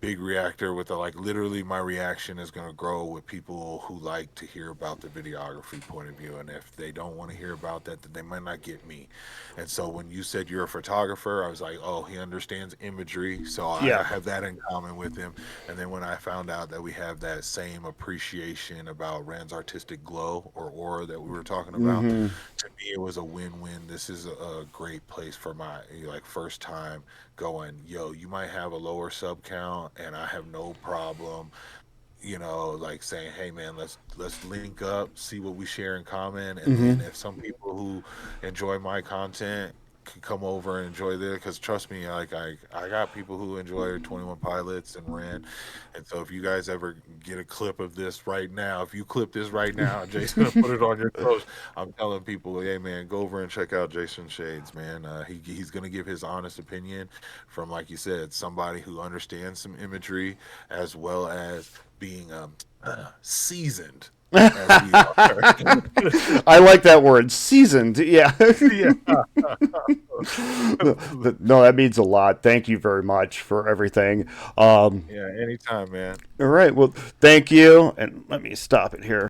big reactor with a like literally my reaction is going to grow with people who like to hear about the videography point of view, and if they don't want to hear about that, then they might not get me. And so when you said you're a photographer, I was like, oh, he understands imagery, so I Yeah. have that in common with him. And then when I found out that we have that same appreciation about Rand's artistic glow or aura that we were talking about, Hmm. to me it was a win-win. This is a great place for my like first time going, yo, you might have a lower sub count and I have no problem, like saying, hey man, let's link up, see what we share in common, and then Hmm. if some people who enjoy my content can come over and enjoy this, because trust me, like I got people who enjoy 21 Pilots and Rand, and so if you guys ever get a clip of this right now, if you clip this right now, Jason, put it on your post. I'm telling people, hey man, go over and check out Jason Shades, man. He's gonna give his honest opinion from, like you said, somebody who understands some imagery as well as being seasoned as we are. I like that word, seasoned. Yeah. Yeah. No, that means a lot. Thank you very much for everything. Um, Yeah, anytime, man. all right. Well, thank you. And let me stop it here.